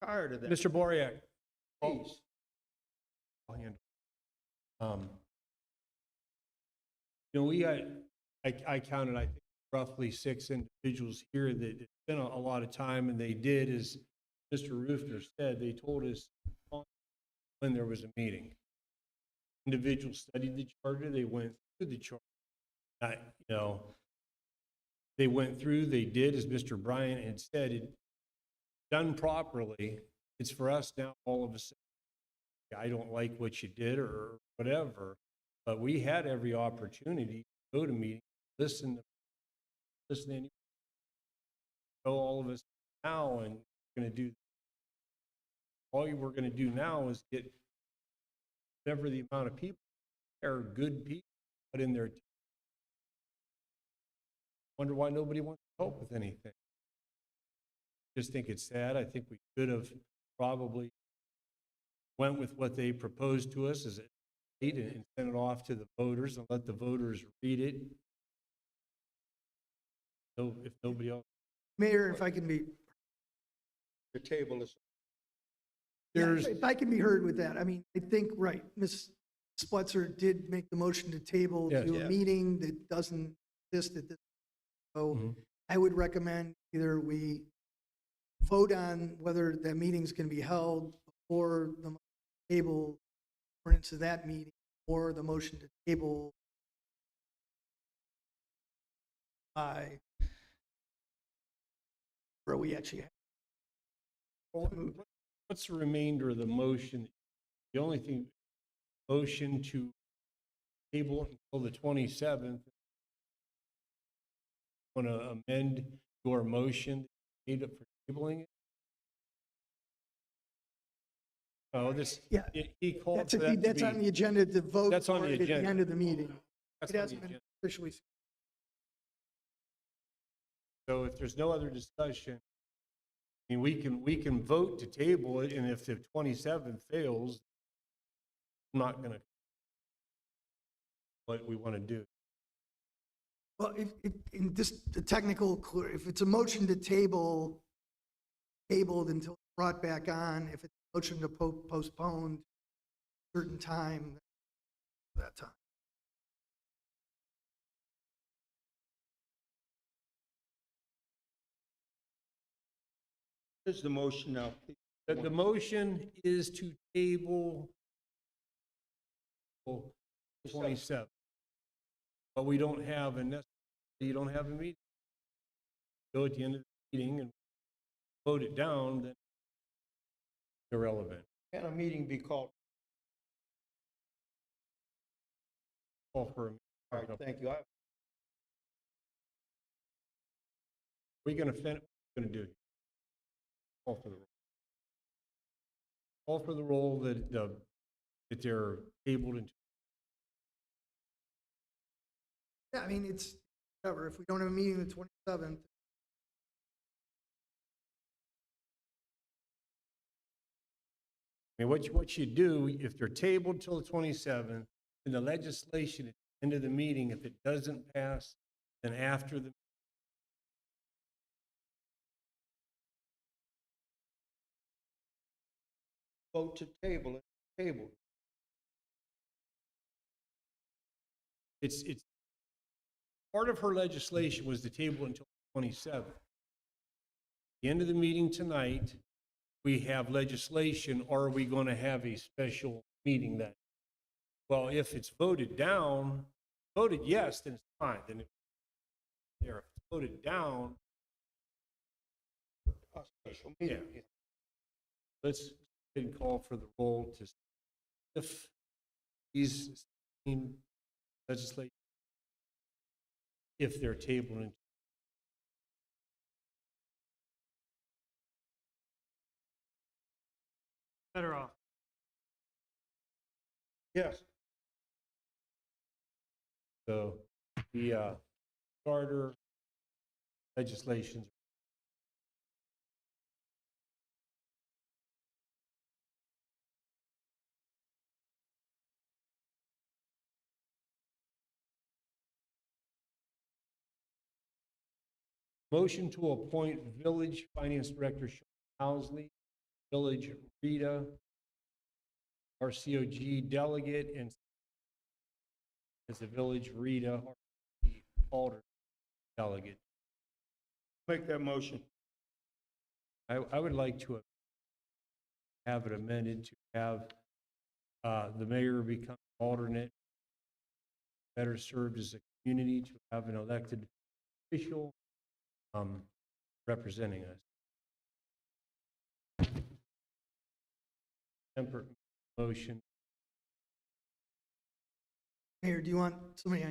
Tired of that. Mr. Boriak. Please. I'll handle it. You know, we got, I counted, I think, roughly 6 individuals here that spent a lot of time, and they did, as Mr. Rooster said, they told us when there was a meeting. Individuals studied the charter, they went through the charter. You know, they went through, they did, as Mr. Bryant had said, it done properly. It's for us now all of a sudden, I don't like what you did or whatever, but we had every opportunity to go to meetings, listen to anybody. go all of us now and we're going to do, all you were going to do now is get whatever the amount of people are good people put in there. Wonder why nobody wants to help with anything. Just think it's sad. I think we could have probably went with what they proposed to us as a state and sent it off to the voters and let the voters read it. So if nobody else, Mayor, if I can be, The table is, there's, if I can be heard with that, I mean, I think, right, Ms. Spletzer did make the motion to table Yes. to a Yeah. meeting that doesn't exist at this. So Mhm. I would recommend either we vote on whether that meeting's going to be held before the table ordinance of that meeting, or the motion to table by where we actually have. what's the remainder of the motion? The only thing, motion to table it until the 27th. Want to amend your motion made up for tabling it? Oh, this, Yeah. he called That's, for that to that's on be, the agenda to vote That's on for the it at the agenda. end of the meeting. that's It on hasn't the been agenda. officially. So if there's no other discussion, I mean, we can vote to table it, and if the 27th fails, I'm not going to, what we want to do. Well, if, in this, the technical, if it's a motion to table, tabled until brought back on, if it's a motion to postpone certain time, that time. here's the motion now. The motion is to table 27th, but we don't have you don't have a meeting. Go at the end of the meeting and vote it down, then irrelevant. Can a meeting be called? Call for a All right, thank you. We're going to finish, we're going to do it. Call for the roll. Call for the roll that they're tabled into. Yeah, I mean, it's, whatever, if we don't have a meeting the 27th, I mean, what you do, if they're tabled till the 27th, and the legislation at the end of the meeting, if it doesn't pass, then after the Vote to table it, table. it's part of her legislation was to table until the 27th. The end of the meeting tonight, we have legislation, or are we going to have a special meeting then? Well, if it's voted down, voted yes, then it's fine. Then if it's voted down, A special meeting. let's go ahead and call for the roll to, if these legislation, if they're tabled into. Better off. Yes. So the charter legislations. Motion to appoint Village Finance Director Sean Housley, Village Rita, RCOG Delegate, and as the Village Rita, RCOG Alternate Delegate. Make that motion. I would like to have it amended to have the mayor become alternate, better served as a community, to have an elected official representing us. Temperate motion. Mayor, do you want somebody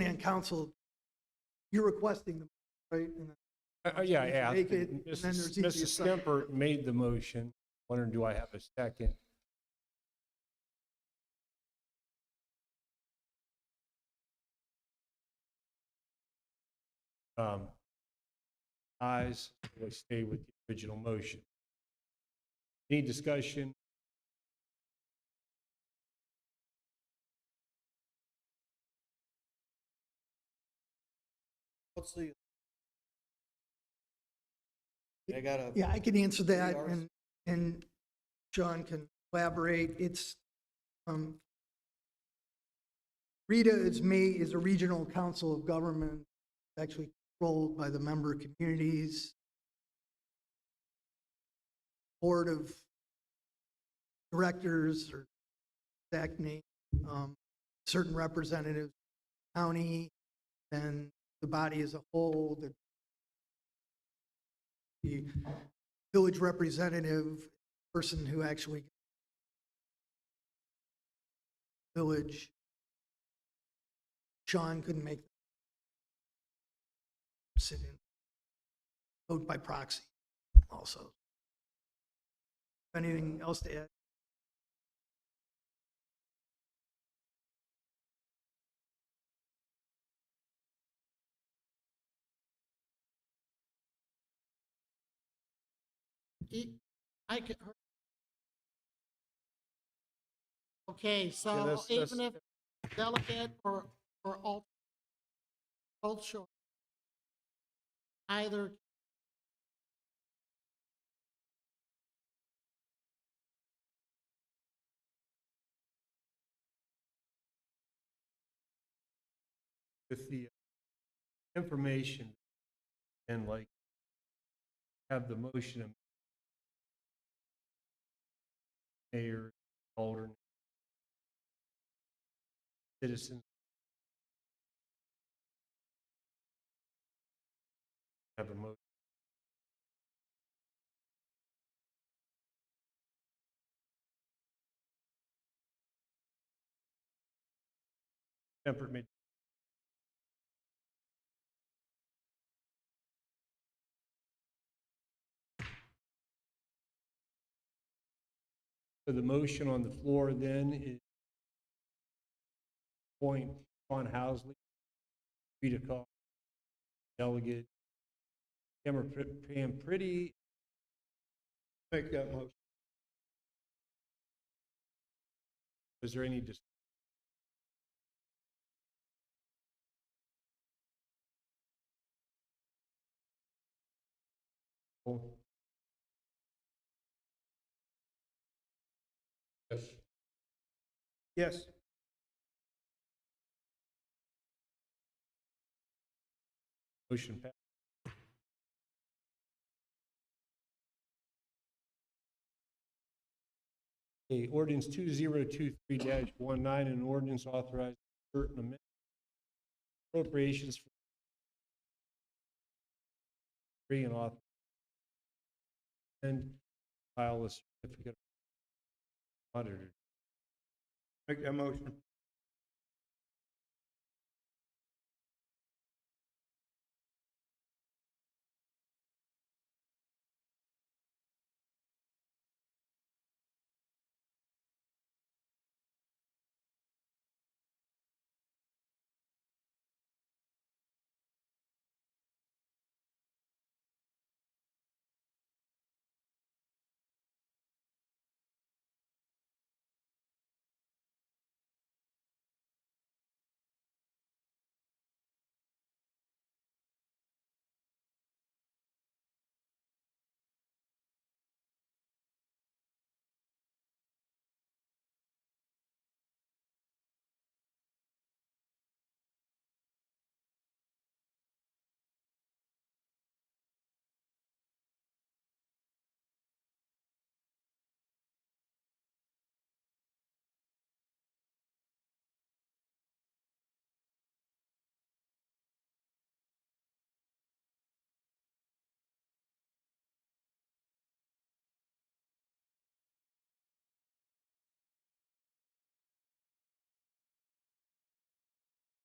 on council, you're requesting them, right? And Yeah, I asked. Make it, and then there's easy Mrs. Stemper made the motion. Wondering, do I have a second? Ayes, we'll stay with the original motion. Any discussion? What's the? I got a. Yeah, I can answer that, 3 hours? and Sean can elaborate. It's, RETA is a regional council of government, actually controlled by the member communities. Board of directors, or exact name, certain representatives, county, and the body as a whole, the village representative, person who actually village. Sean couldn't make sit in, vote by proxy also. Anything else to add? I could, okay, Yeah, so that's- even if delegate or alt, both short, either With the information and like have the motion of mayor, alternate, citizens. Have a motion. Temperate mid. So the motion on the floor then is appoint Sean Housley, Rita Call, delegate, Pam Pretty. Make that motion. Is there any discussion? Yes. Yes. Motion passed. Okay, ordinance 2023-19, an ordinance authorizing certain amendments, appropriations for free and author and file a certificate of auditor. Make that motion.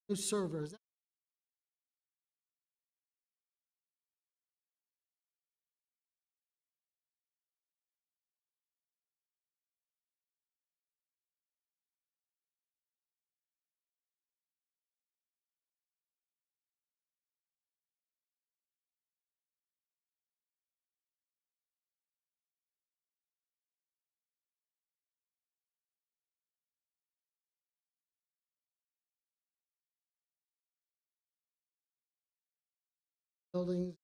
new servers. buildings.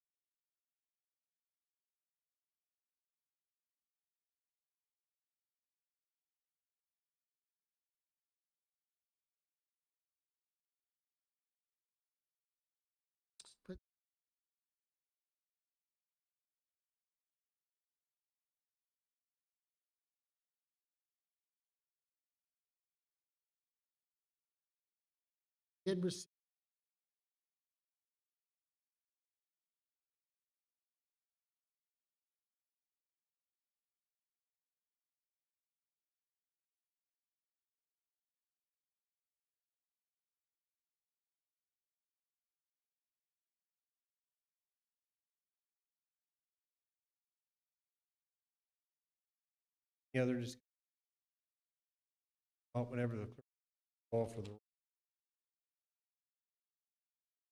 Put- Did receive Any other just whenever the clerk call for the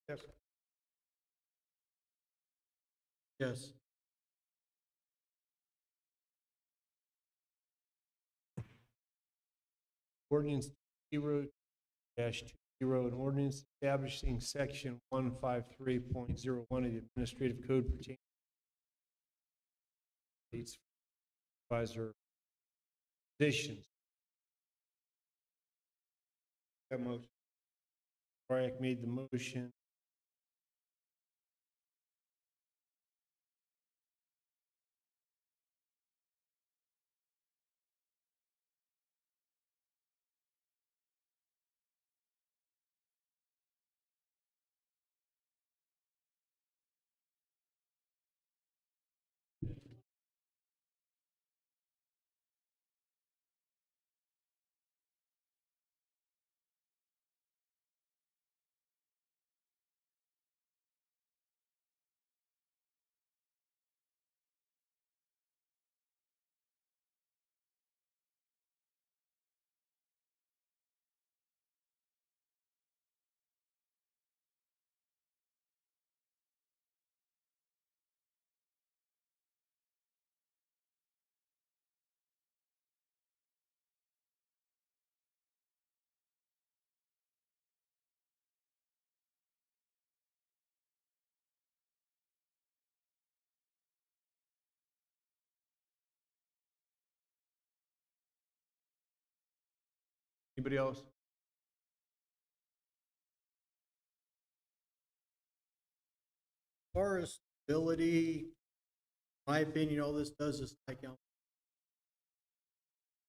Yes. Yes. ordinance 0-20, an ordinance establishing section 153.01 of the Administrative Code pertaining to states supervisor positions. That motion. Briak made the motion. Anybody else? As far as stability, my opinion, all this does is like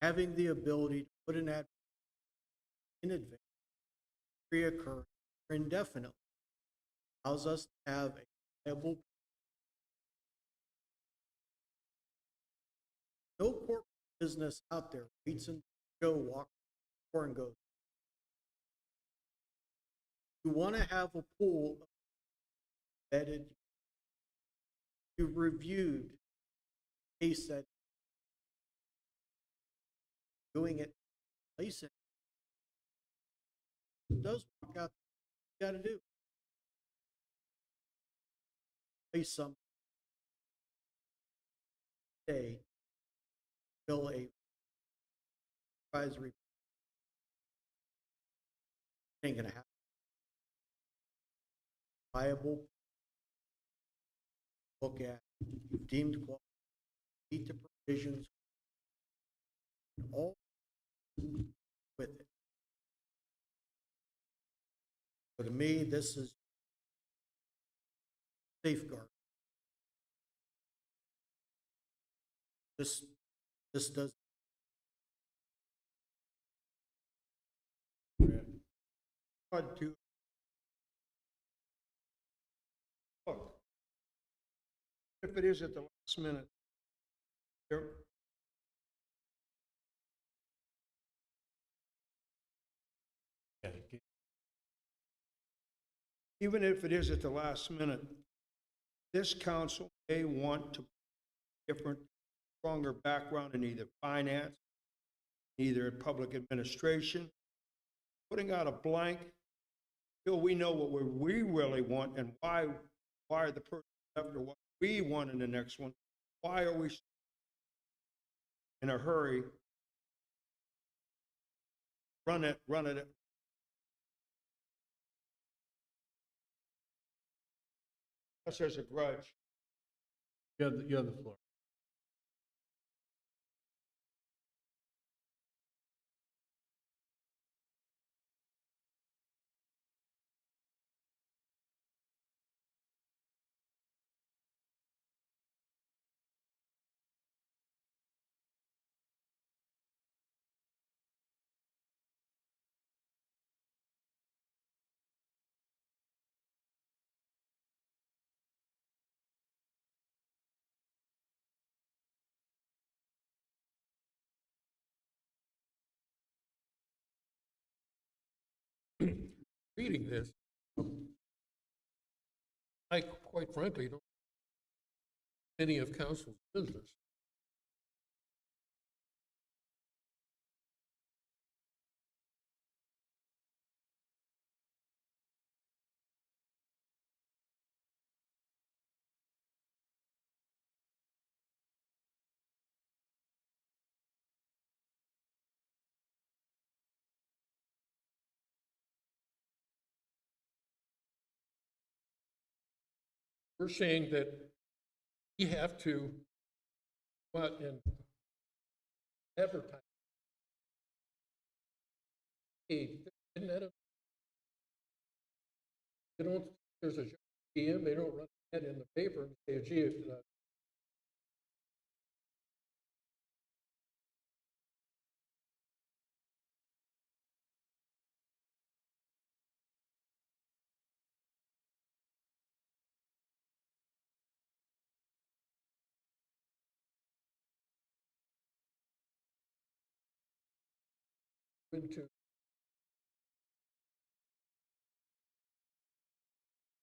having the ability to put an ad in advance, reoccur, or indefinitely allows us to have a viable. No corporate business out there waits until Joe walks the door and goes. You want to have a pool of vetted, you've reviewed case that doing it, place it. It does work out. You got to do. Place some day, fill a advisory. Ain't gonna happen. Viable. Look at deemed quality, meet the provisions, all with it. So to me, this is safeguard. This does. Hard to look. If it is at the last minute, there, Yeah, even if it is at the last minute, this council may want to different, stronger background in either finance, either public administration, putting out a blank till we know what we really want and why the person left or what we want in the next one. Why are we in a hurry? Run it. Unless there's a grudge. You have the floor. Reading this, I quite frankly don't any of council's business. We're saying that we have to go out and advertise. Hey, isn't that a, they don't, there's a PM, they don't run that in the paper and say, gee, into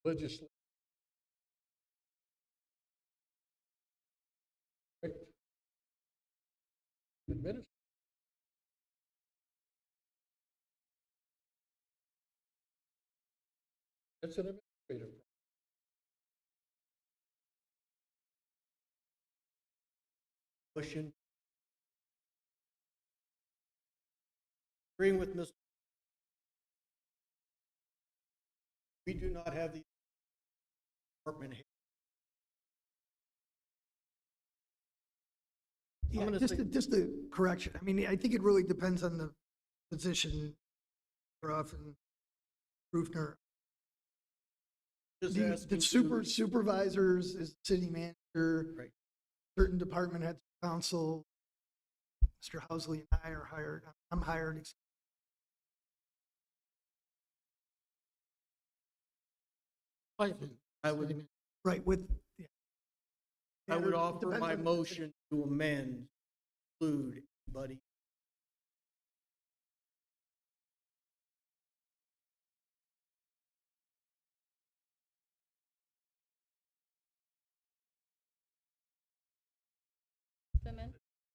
legislation. Administrative. That's an administrative. Question. Agreeing with Mr. We do not have the department head. Yeah, gonna just, say- just a correction. I mean, I think it really depends on the position, Ruff and Rufner. Just The asking supervisors is the city manager. Right. Certain department heads, council, Mr. Housley and I are hired. I'm hired. I would, Right, with, yeah. I would It offer depends my on the motion to amend, include anybody.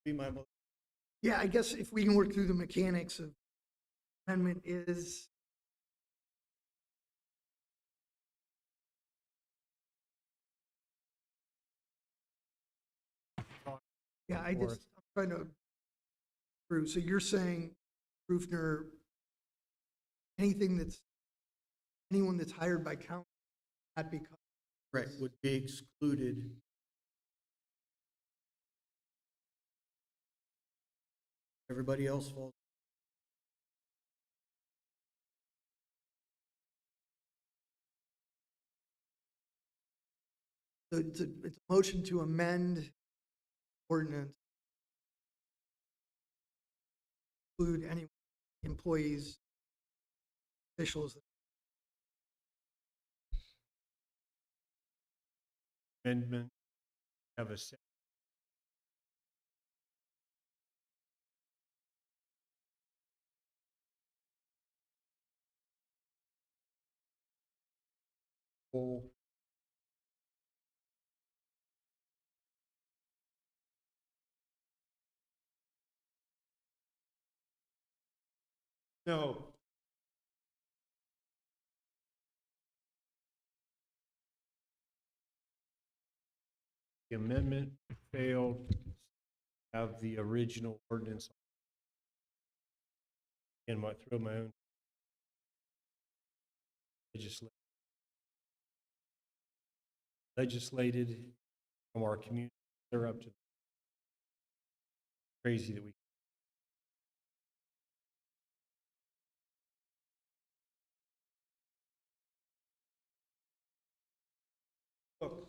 Be my motion. Yeah, I guess if we can work through the mechanics of amendment is. Yeah, I'm trying to, through, so you're saying, Rufner, anyone that's hired by council, not because. Correct, would be excluded. Everybody else falls. So it's a motion to amend ordinance. Include any employees, officials. Amendment, have a second. Full. No. The amendment failed. Have the original ordinance. And might throw my own legislation. legislated from our community. They're up to crazy that we. Look,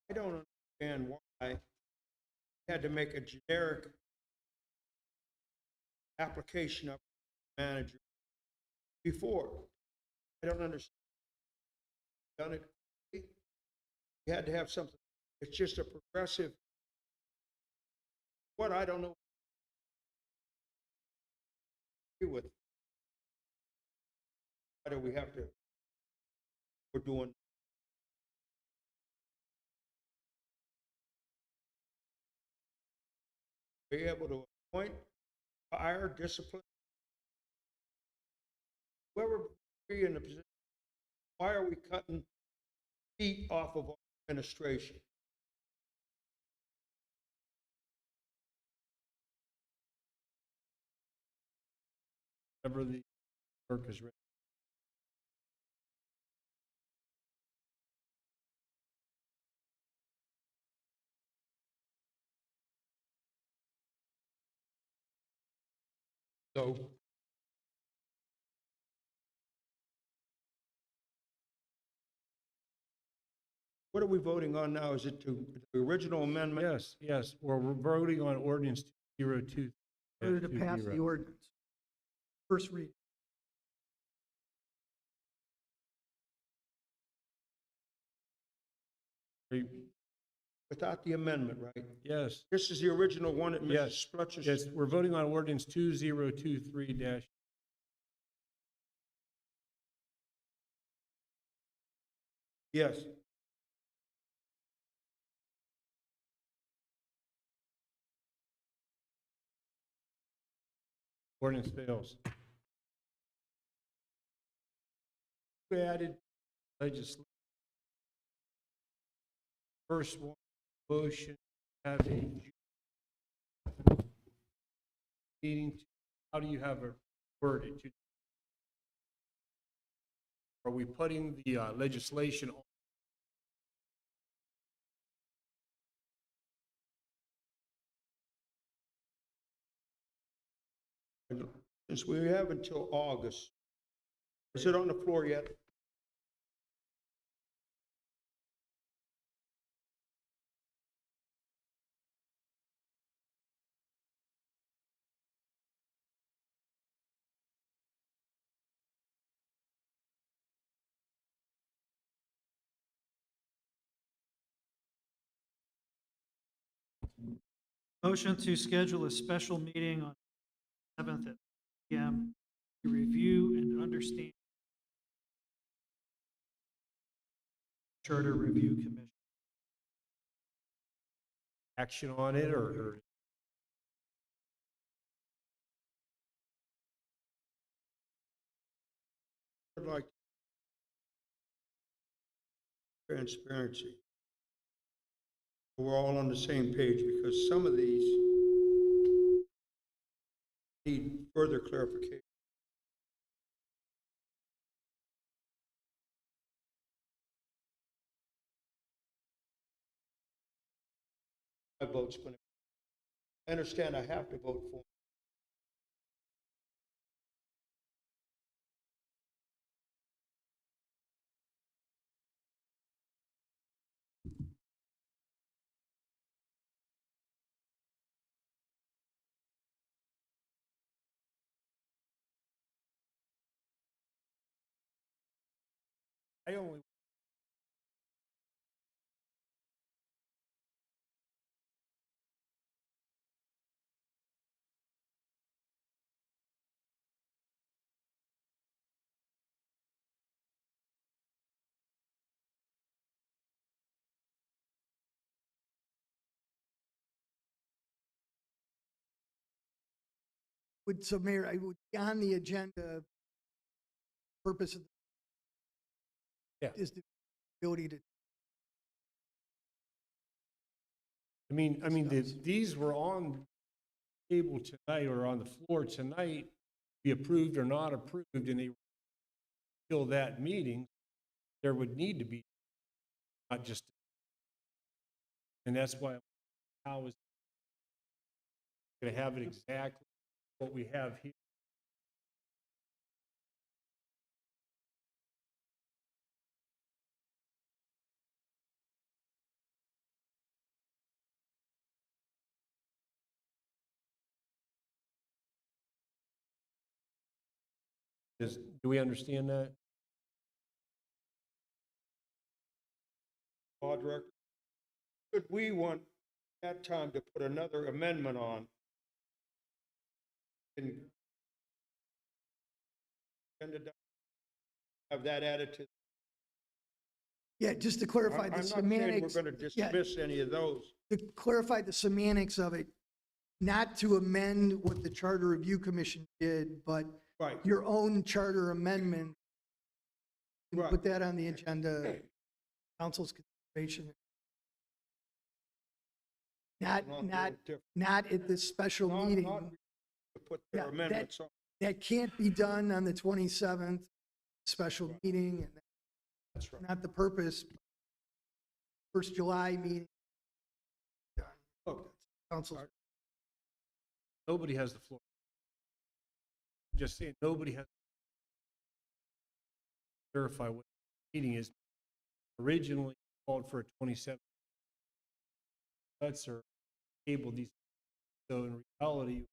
I don't understand why we had to make a generic application up to the manager before. I don't understand. Done it. We had to have something. It's just a progressive. What I don't know. Agree with. Why do we have to? We're doing. Be able to appoint, fire, discipline. Whoever be in the position. Why are we cutting feet off of our administration? Whatever the work is written. So What are we voting on now? Is it to the original amendment? Yes, yes, well, we're voting on ordinance 202. Voted to pass the ordinance. First read. Without the amendment, right? Yes, This is the original one that Yes. Mrs. Splutcher. yes, we're voting on ordinance 2023 dash. Yes. Ordinance fails. We added legislation. First one, motion, have a meeting. How do you have it worded? Are we putting the legislation on? Since we have until August. Is it on the floor yet? Motion to schedule a special meeting on 7th at PM to review and understand Charter Review Commission. Action on it, or I'd like transparency. We're all on the same page because some of these need further clarification. My vote's going to, I understand I have to vote for. I only. So Mayor, I would, on the agenda, purpose of Yeah. is the ability to. These were on the table tonight or on the floor tonight, be approved or not approved, and they till that meeting, there would need to be not just, and that's why how is going to have it exactly what we have here. Do we understand that? Law Director, could we want that time to put another amendment on? And have that added to? Yeah, just to clarify the I'm not saying we're semantics. going to Yeah, dismiss any of those. to clarify the semantics of it, not to amend what the Charter Review Commission did, but Right. your own charter amendment. Right. Put that on the agenda, council's consideration. Not at this special Not meeting. to put their Yeah, amendments on. That can't be done on the 27th special meeting, and That's right. not the purpose. First July meeting. Okay. Council. Nobody has the floor. I'm just saying, nobody has to verify what the meeting is. Originally called for a 27. Cuts are able these. So in reality,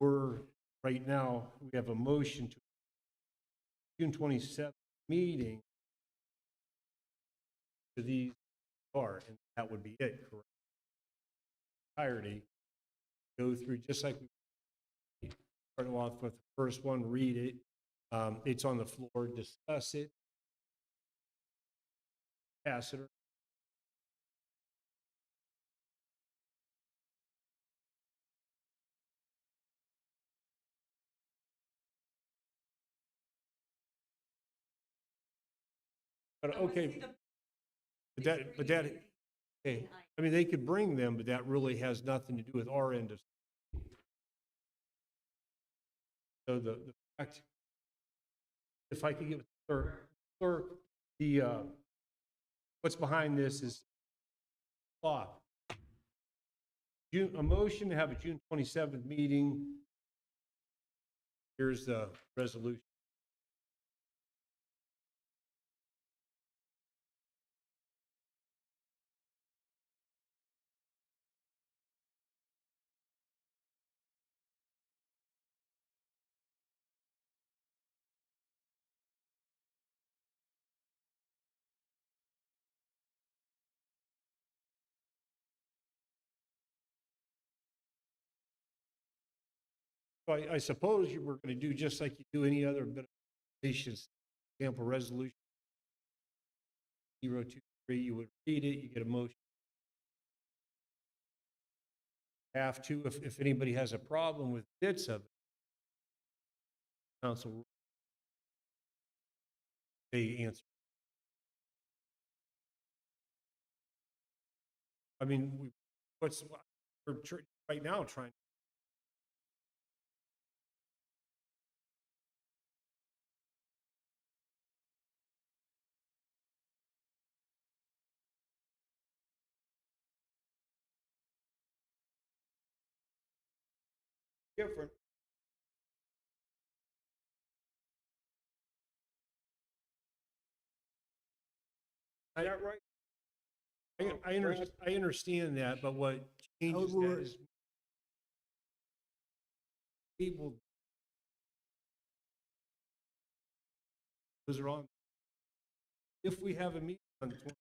we're right now, we have a motion to June 27th meeting to these part, and that would be it, correct? Entirety, go through just like we started off with the first one, read it. It's on the floor, discuss it, pass it. But okay, but that, okay, I mean, they could bring them, but that really has nothing to do with our end of. So the fact, if I could get clerk, the, what's behind this is law. A motion to have a June 27th meeting. Here's the resolution. So I suppose you were going to do just like you do any other bit of legislation, example, resolution 023, you would read it, you get a motion. Have to, if anybody has a problem with bits of it, council, they answer. I mean, we're right now trying. Different. Is that right? I understand that, but what changes that is people, those are on. If we have a meeting on the 20th,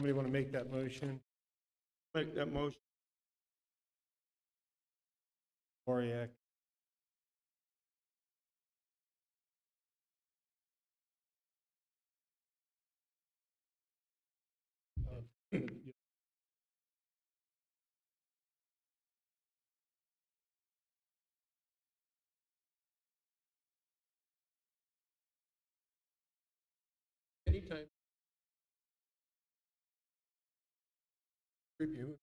Somebody want to make that motion? Make that motion. Doriak. Anytime. Review.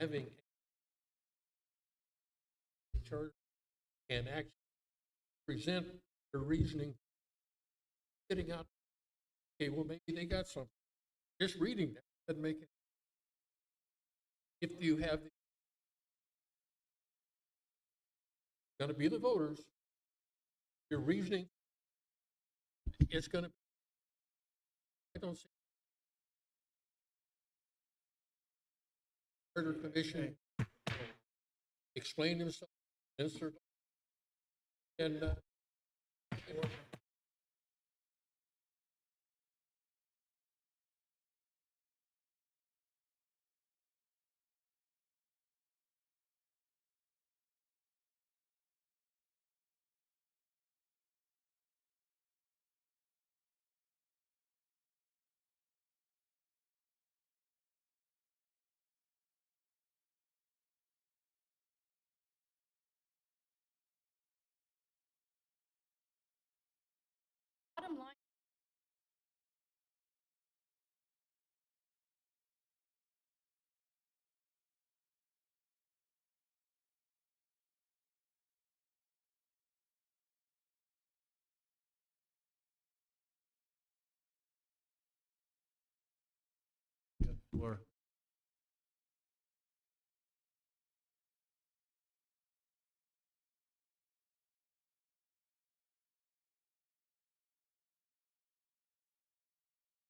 Having a chart and actually present their reasoning, getting out, okay, well, maybe they got something. Just reading that doesn't make it. If you have, going to be the voters, your reasoning, it's going to, I don't see. Charter Commission explain himself, insert, and Bottom line, Floor.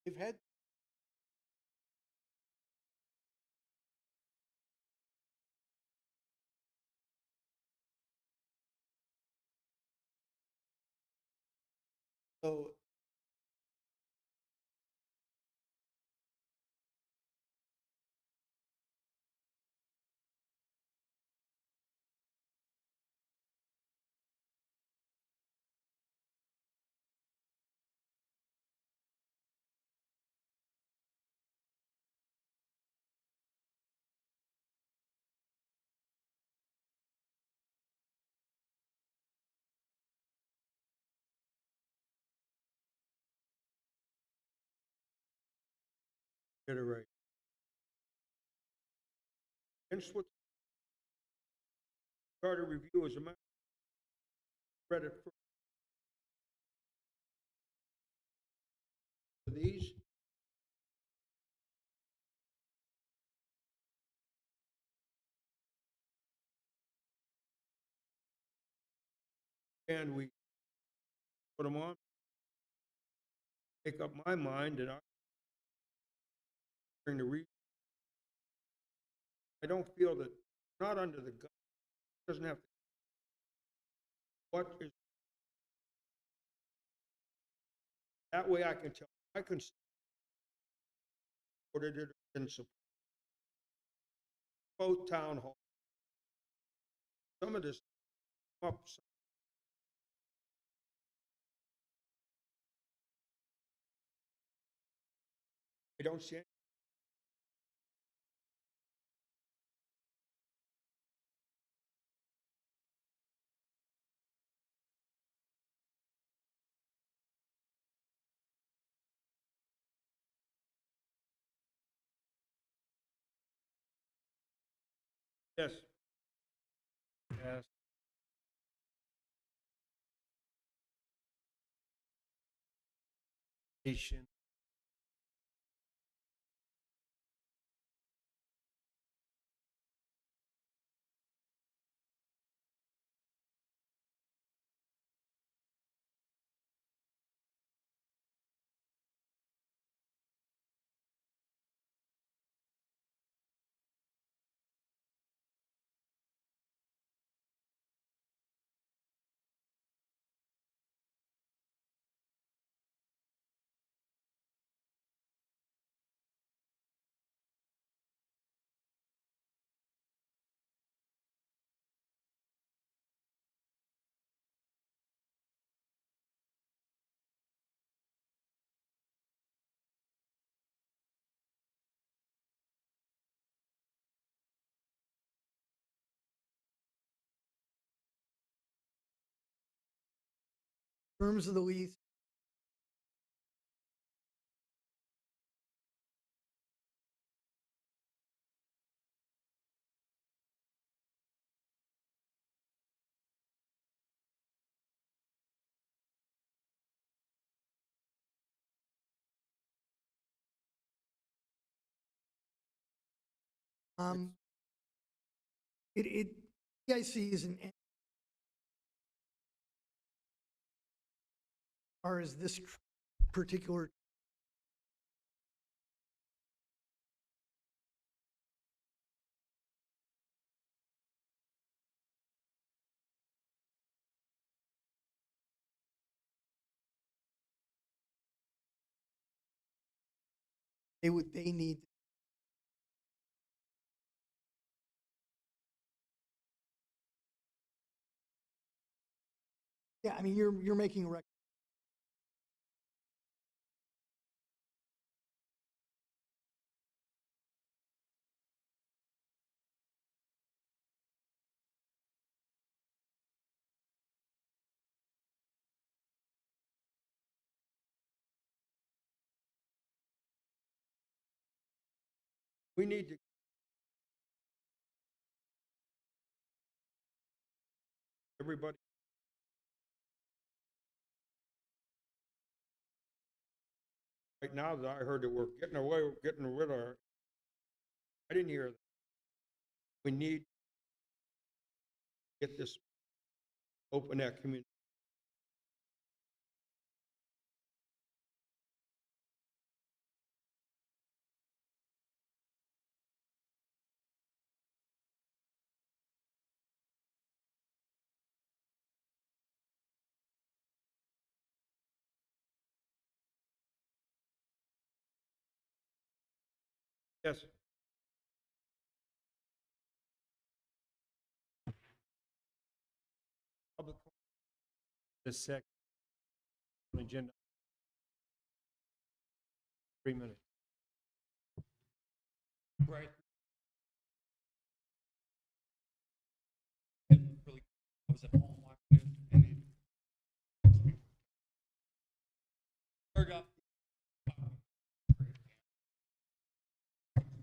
They've had so get it right. Against what charter review is a matter of credit for these. And we put them on, make up my mind, and I bring the reason. I don't feel that, not under the gun, doesn't have to. What is, that way I can tell, I can supported it and support both town halls. Some of this up, I don't see any. Yes. Yes. Nation. terms of the lease, um, PIC is an, or is this particular, they need, yeah, I mean, you're making a rec, We need to, everybody, right now that I heard that we're getting rid of our, I didn't hear that. We need to get this, open that community. Yes. Public the second agenda. 3 minutes. Right. Really, I was at home watching it, and it turned up.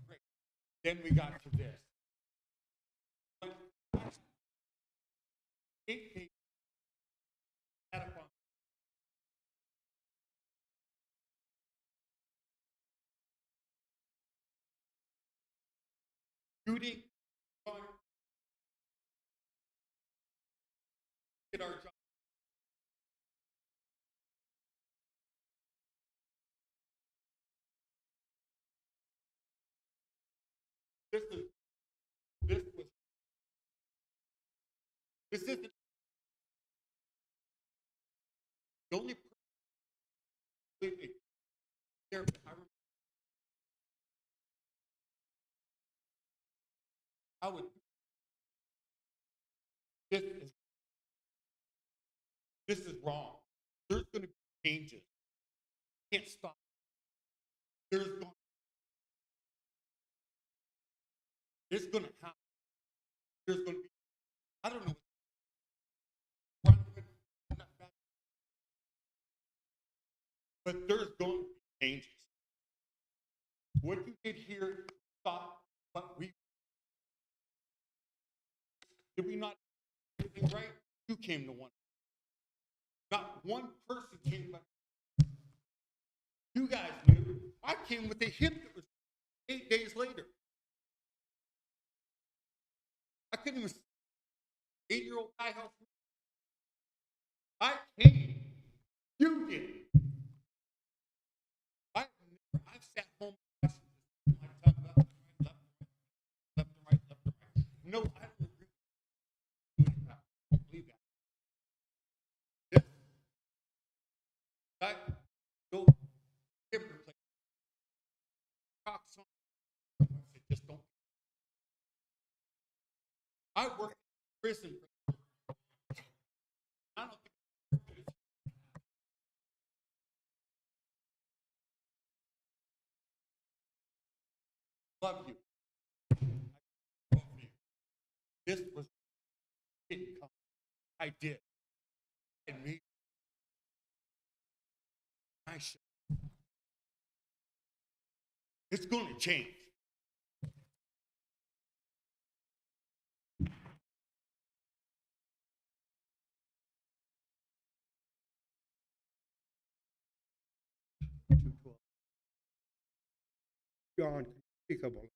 Great. Then we got to this. It had a fun. Judy, did our job. This is this was this isn't the only person there. I would. This is this is wrong. There's going to be changes. Can't stop. There's going. It's going to happen. There's going to be. I don't know. But there's going to be changes. What you did here, stop what we did. We not do anything right? You came to one. Not one person came back. You guys knew. I came with a hip that was 8 days later. I couldn't even. 8-year-old guy helped me. I came. You did. I've sat home. Left and right, left and right, left and right. No, I don't agree. I don't believe that. This guy, go hip replacement. Cox on. I said, just don't. I worked in prison. I don't think. Love you. I love you. This was didn't come. I did. And me. It's going to change. John, can you speak up a little?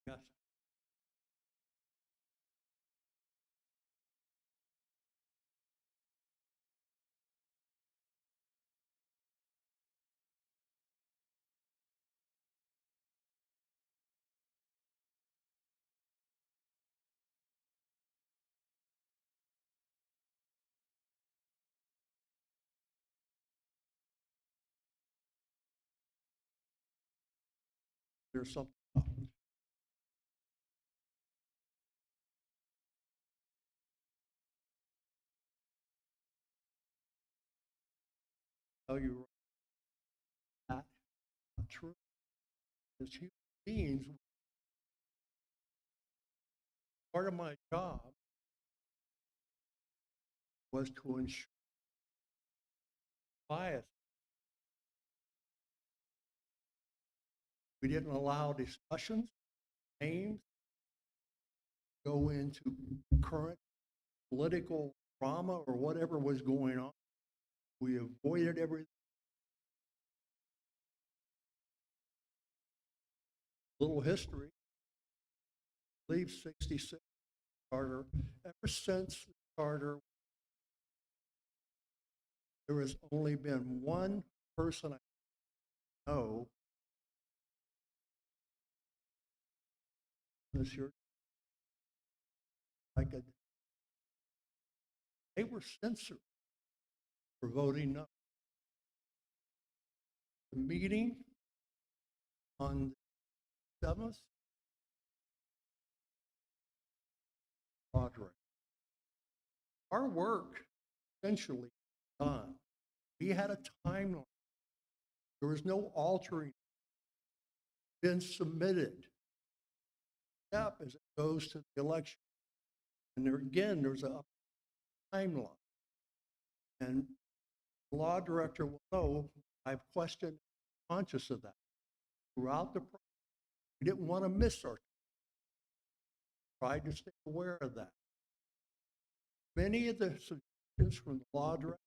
Yes. There's something. Tell you right. That's not true. As human beings, part of my job was to ensure bias. We didn't allow discussions, names, go into current political drama or whatever was going on. We avoided everything. Little history. I believe 66 charter. Ever since the charter, there has only been one person I know this year. They were censored for voting no. The meeting on the 7th, Audrey. Our work essentially done. We had a timeline. There was no altering. Been submitted. Step as it goes to the election. And there again, there's a timeline. And the law director will know I've questioned, conscious of that. Throughout the process, we didn't want to miss our time. Tried to stay aware of that. Many of the suggestions from the law director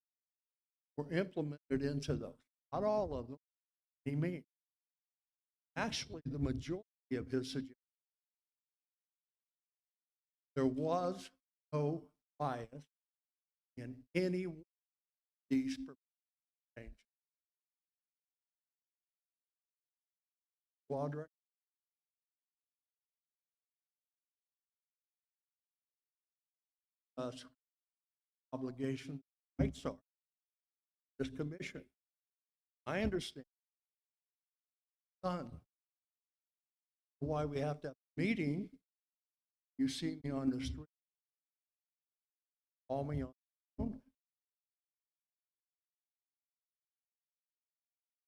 were implemented into those. Not all of them, he means. Actually, the majority of his suggestions, there was no bias in any of these changes. Law director. Obligation rights are. This commission. I understand. Done. Why we have to have a meeting. You see me on the street. Call me on the phone.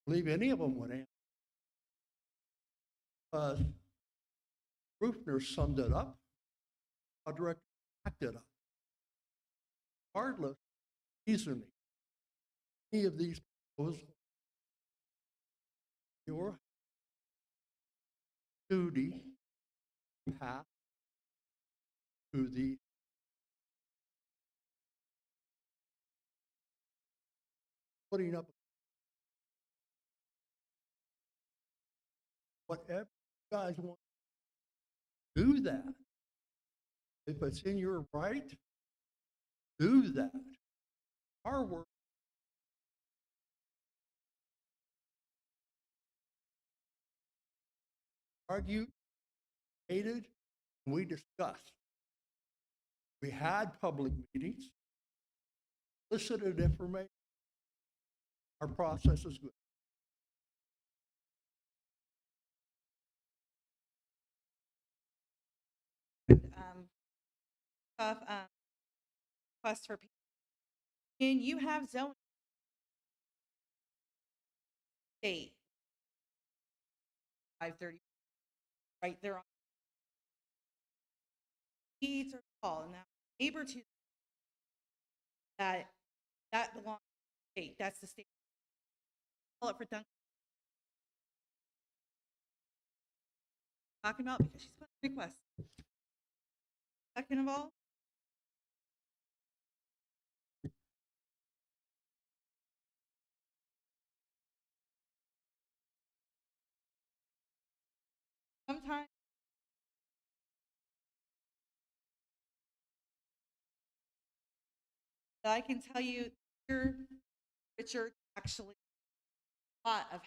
I believe any of them would answer. Rufner summed it up. Our director backed it up. Regardless, reasoning. Any of these proposals, your duty path to the putting up whatever you guys want. Do that. If it's in your right, do that. Our work. Argued, debated, and we discussed. We had public meetings, solicited information. Our process is good. Of requests for people. And you have zone state 530 right there on deeds or call, and that neighbor to that belongs to the state. That's the state. Call it for Duncan. Talking about because she's put a request. Second of all, sometimes that I can tell you here, Richard, actually a lot of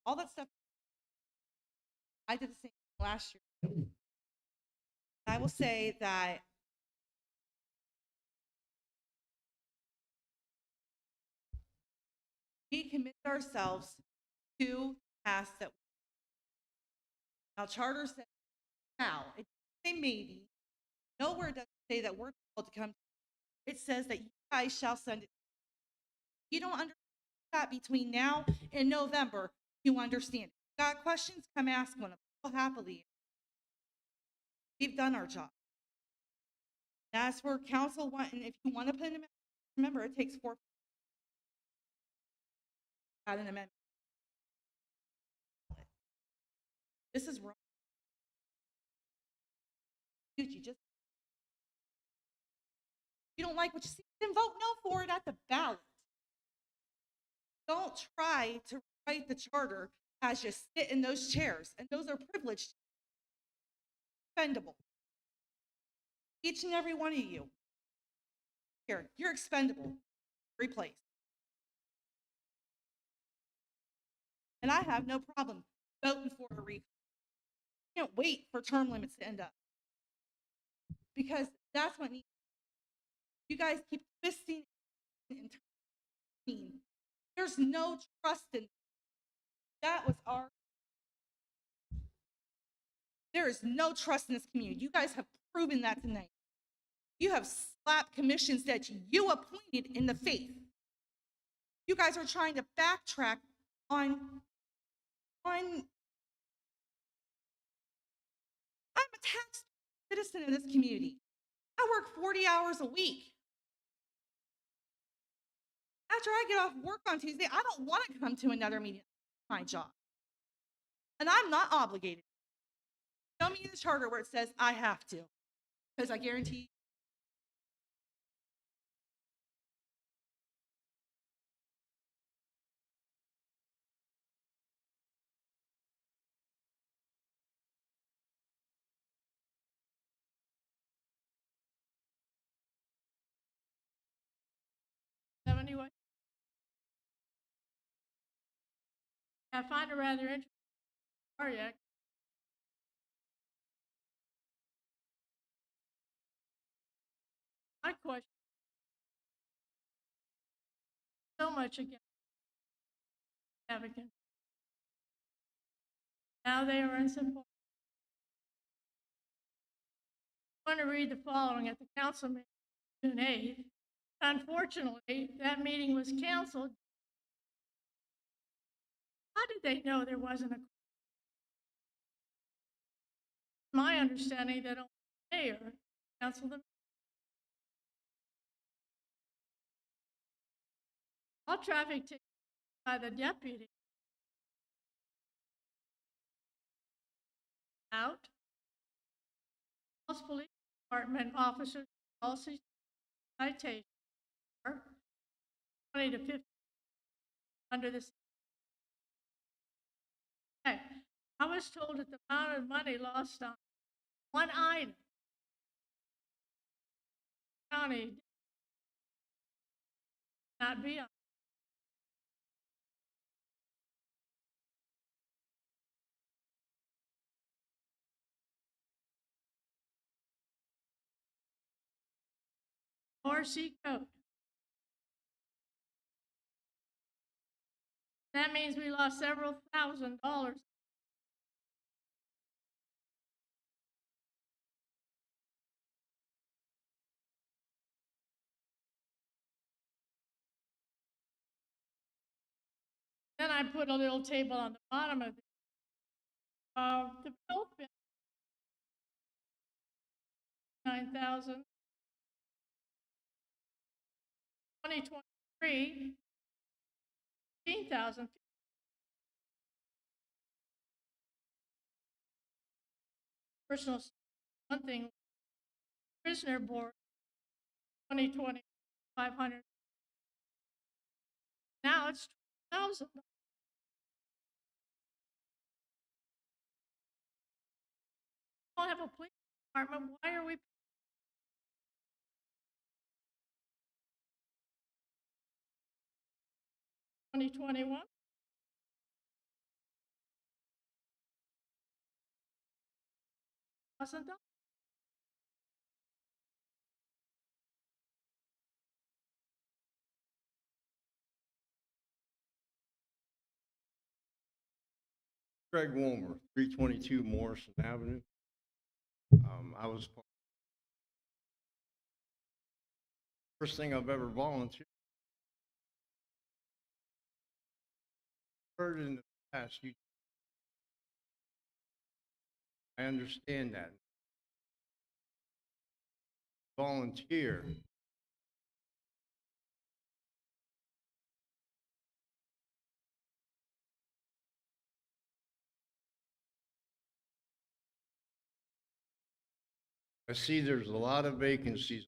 all that stuff. I did the same thing last year. I will say that we commit ourselves to tasks that now charter says now. It doesn't say maybe. Nowhere does it say that we're told to come. It says that you guys shall send it. You don't understand that between now and November, you understand it. Got questions? Come ask one of them. We'll happily. We've done our job. That's where council want, and if you want to put an amendment, remember it takes 4. Add an amendment. This is wrong. You just you don't like what you see, then vote no for it at the ballot. Don't try to write the charter as you sit in those chairs, and those are privileged, expendable. Each and every one of you here, you're expendable. Replace. And I have no problem voting for a recall. I can't wait for term limits to end up. Because that's what needs. You guys keep twisting and turning. There's no trust in. That was our. There is no trust in this community. You guys have proven that tonight. You have slapped commissions that you appointed in the faith. You guys are trying to backtrack on. I'm a tax citizen of this community. I work 40 hours a week. After I get off work on Tuesday, I don't want to come to another meeting. My job. And I'm not obligated. Show me the charter where it says I have to. Because I guarantee you. Anyway, I find it rather interesting. My question so much against advocates. Now they are in support. I want to read the following at the council meeting June 8th. Unfortunately, that meeting was canceled. How did they know there wasn't a? My understanding that only the mayor canceled them. All traffic tickets by the deputy out. Most police department officers also citation 20 to 50 under this. Okay. I was told that the amount of money lost on one item county not be on. ORC code. That means we lost several $1,000s. Then I put a little table on the bottom of the bill, 9,000. 2023, 15,000. Personal, one thing, prisoner board, 2020, 500. Now it's 1,000. We don't have a police department. Why are we? 2021. $1,000. Greg Wilmer, 322 Morrison Avenue. I was first thing I've ever volunteered. Heard in the past, I understand that. Volunteer. I see there's a lot of vacancies.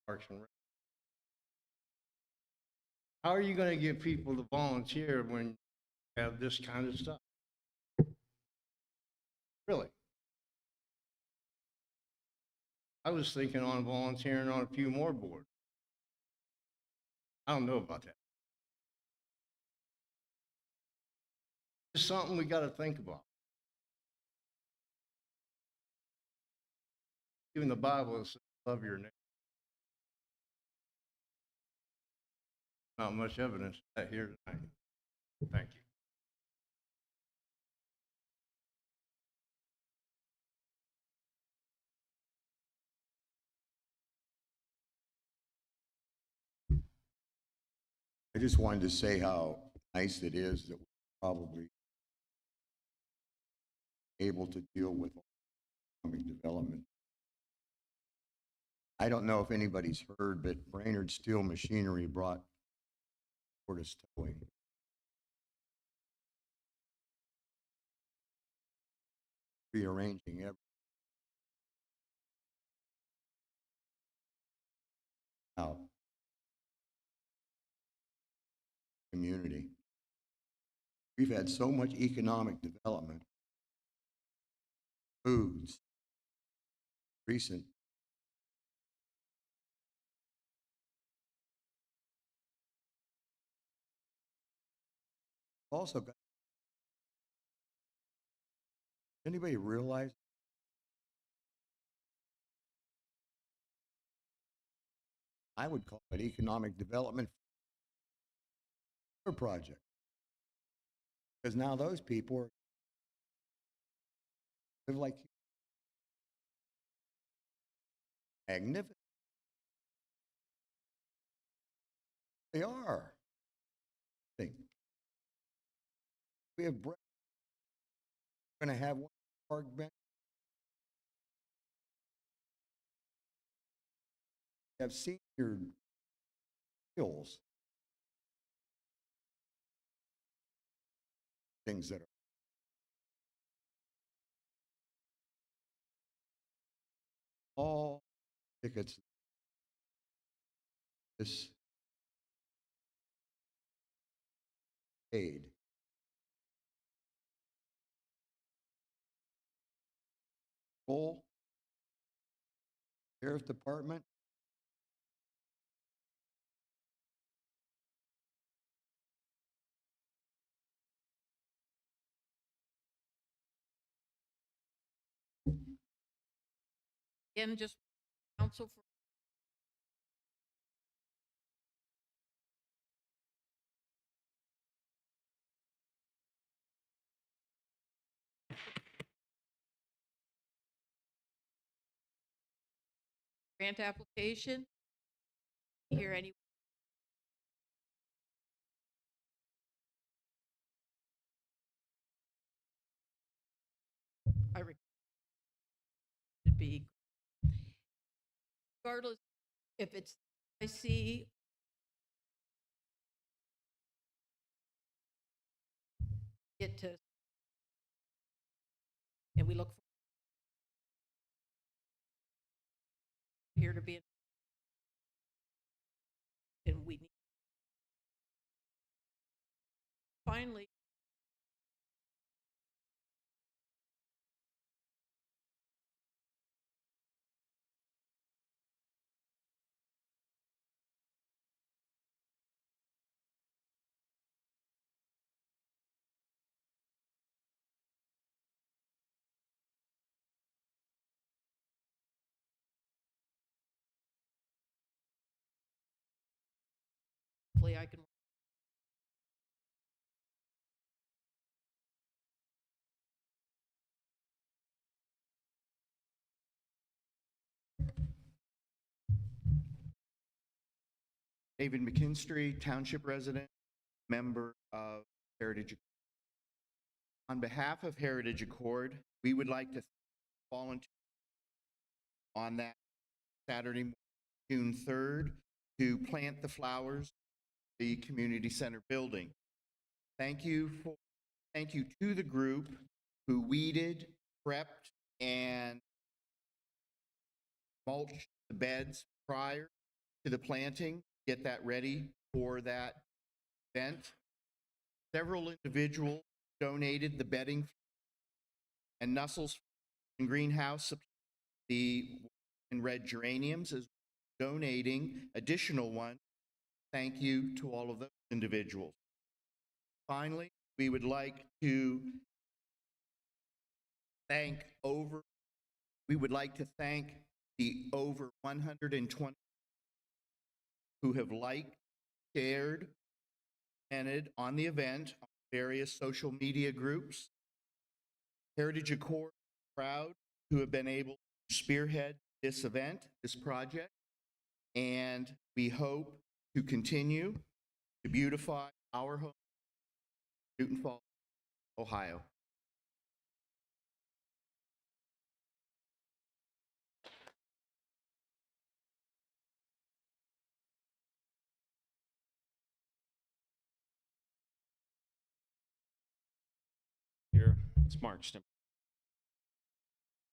Parks and Rec. How are you going to get people to volunteer when you have this kind of stuff? Really? I was thinking on volunteering on a few more boards. I don't know about that. It's something we got to think about. Even the Bible says, love your neighbor. Not much evidence of that here tonight. Thank you. I just wanted to say how nice it is that we're probably able to deal with economic development. I don't know if anybody's heard, but Brainerd Steel Machinery brought Tortoise Towing. Rearranging everything. Out. Community. We've had so much economic development, foods, recent. Also got, anybody realize I would call it economic development project? Because now those people are live like magnificent. They are. We have bread. We're going to have one park bench. We have senior skills. Things that are all tickets. This paid. Full Sheriff Department. Again, just council for grant application. Hear any? I request it be regardless if it's IC get to, and we look here to be, and we need. Finally, hopefully I can. David McKinstry, Township resident, member of Heritage. On behalf of Heritage Accord, we would like to volunteer on that Saturday, June 3rd, to plant the flowers at the community center building. Thank you to the group who weeded, prepped, and mulched the beds prior to the planting, get that ready for that event. Several individuals donated the bedding, and Nussels and Greenhouse the and red geraniums as donating additional ones. Thank you to all of those individuals. Finally, we would like to thank the over 120 who have liked, shared, commented on the event on various social media groups. Heritage Accord is proud to have been able to spearhead this event, this project, and we hope to continue to beautify our home, Newton Falls, Ohio. Here, it's Mark Stimmer.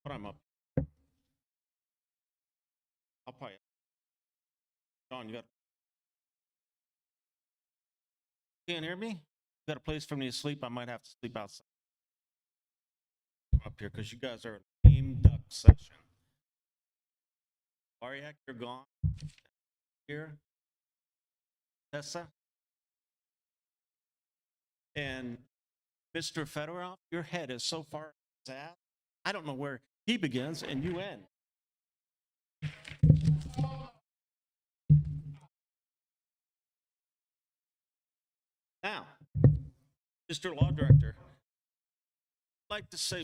But I'm up. I'll probably. John, you can't hear me? You got a place for me to sleep? I might have to sleep outside. Come up here because you guys are a lame duck session. Ariak, you're gone. Here. Tessa. And Mr. Fedorov, your head is so far sad. I don't know where he begins and you end. Now, Mr. Law Director, I'd like to say,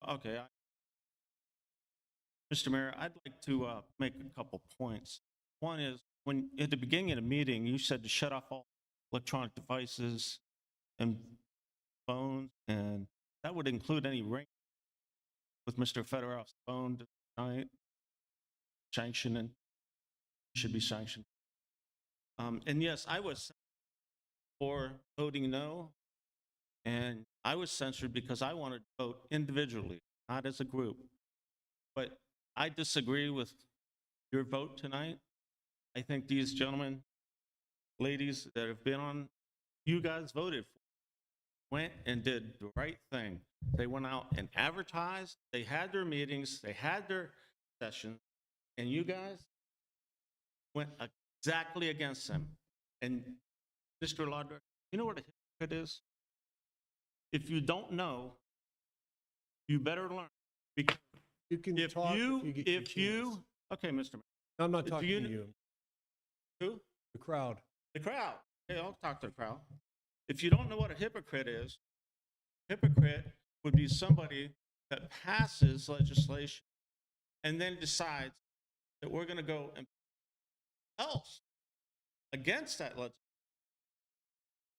Okay. Mr. Mayor, I'd like to make a couple points. One is, when at the beginning of the meeting, you said to shut off all electronic devices and phones, and that would include any ring with Mr. Fedorov's phone tonight. Sanctioning, should be sanctioned. And yes, I was for voting no, and I was censored because I wanted to vote individually, not as a group. But I disagree with your vote tonight. I think these gentlemen, ladies that have been on, you guys voted for, went and did the right thing. They went out and advertised, they had their meetings, they had their sessions, and you guys went exactly against them. And Mr. Law Director, you know what a hypocrite is? If you don't know, you better learn. Because You can if talk you, if you get your if you, chance. okay, Mr. Mayor. I'm not do talking you to kn- you, Who? the crowd. The crowd. Okay, I'll talk to the crowd. If you don't know what a hypocrite is, hypocrite would be somebody that passes legislation and then decides that we're going to go and else against that legislation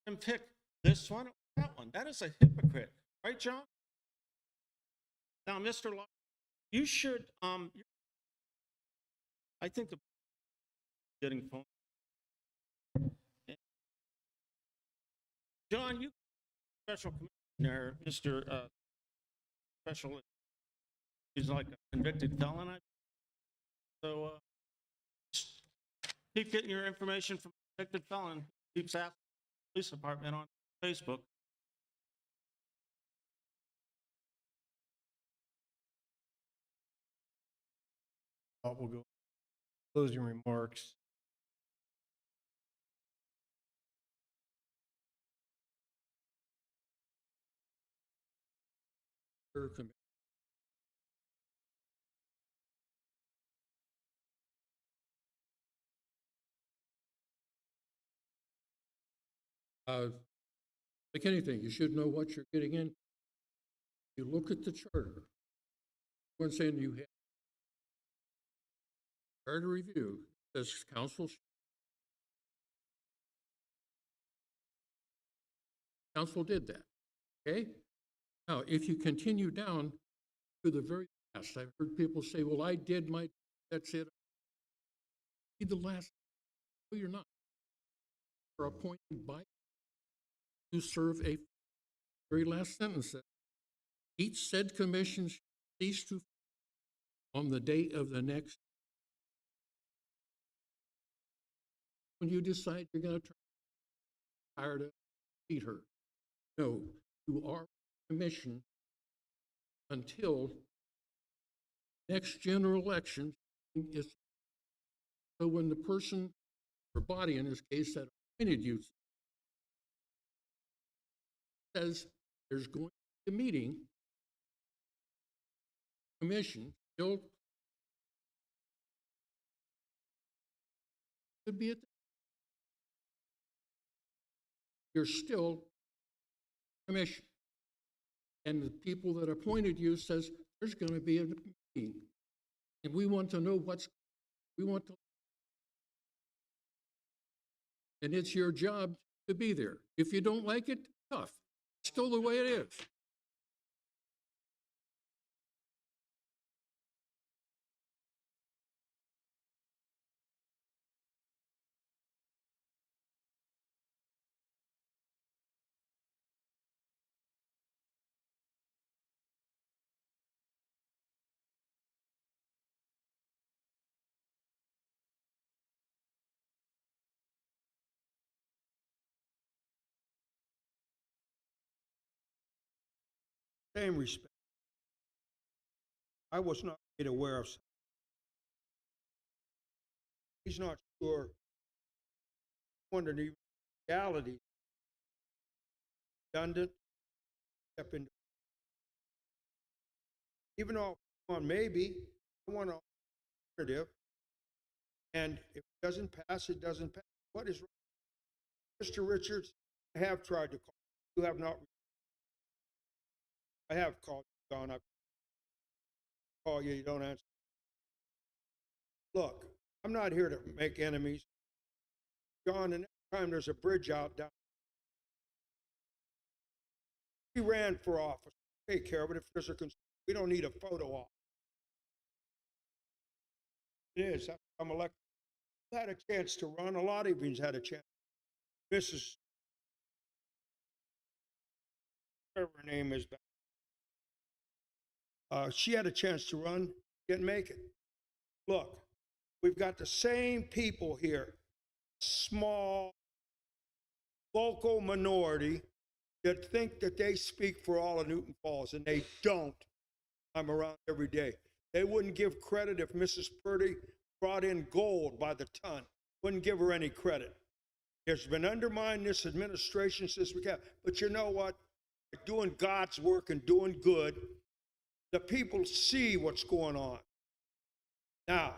and pick this one or that one. That is a hypocrite, right, John? Now, Mr. Law, you should, I think the getting phone. John, you special commissioner, Mr. Special, he's like a convicted felon. So just keep getting your information from a convicted felon. Keeps asking the police department on Facebook. We'll go closing remarks. Like anything, you should know what you're getting in. You look at the charter. One saying you have charter review, says council did that, okay? Now, if you continue down to the very last, I've heard people say, well, I did my, that's it. Read the last, no, you're not. You're appointed by to serve a very last sentence that each said commission shall cease to on the date of the next. When you decide you're going to turn tired of beat her. No, you are commission until next general election is. So when the person or body in this case that appointed you says there's going to be a meeting, commission still could be at the, you're still commission. And the people that appointed you says there's going to be a meeting. And we want to know we want to, and it's your job to be there. If you don't like it, tough. It's still the way it is. Same respect. I was not made aware of. He's not sure. Wondering the reality. Redundant. Step into. Even though on maybe I want an alternative, and if it doesn't pass, it doesn't pass. What is wrong? Mr. Richards, I have tried to call. You have not. I have called you, John. I call you, you don't answer. Look, I'm not here to make enemies. John, the next time there's a bridge out down, he ran for office. Take care of it if there's a concern. We don't need a photo op. It is. I'm elected. You had a chance to run. A lot of you had a chance. Mrs. Whatever her name is back. She had a chance to run, didn't make it. Look, we've got the same people here, small, local minority that think that they speak for all of Newton Falls, and they don't. I'm around every day. They wouldn't give credit if Mrs. Purdy brought in gold by the ton. Wouldn't give her any credit. It's been undermined this administration since we got, but you know what? By doing God's work and doing good, the people see what's going on. Now,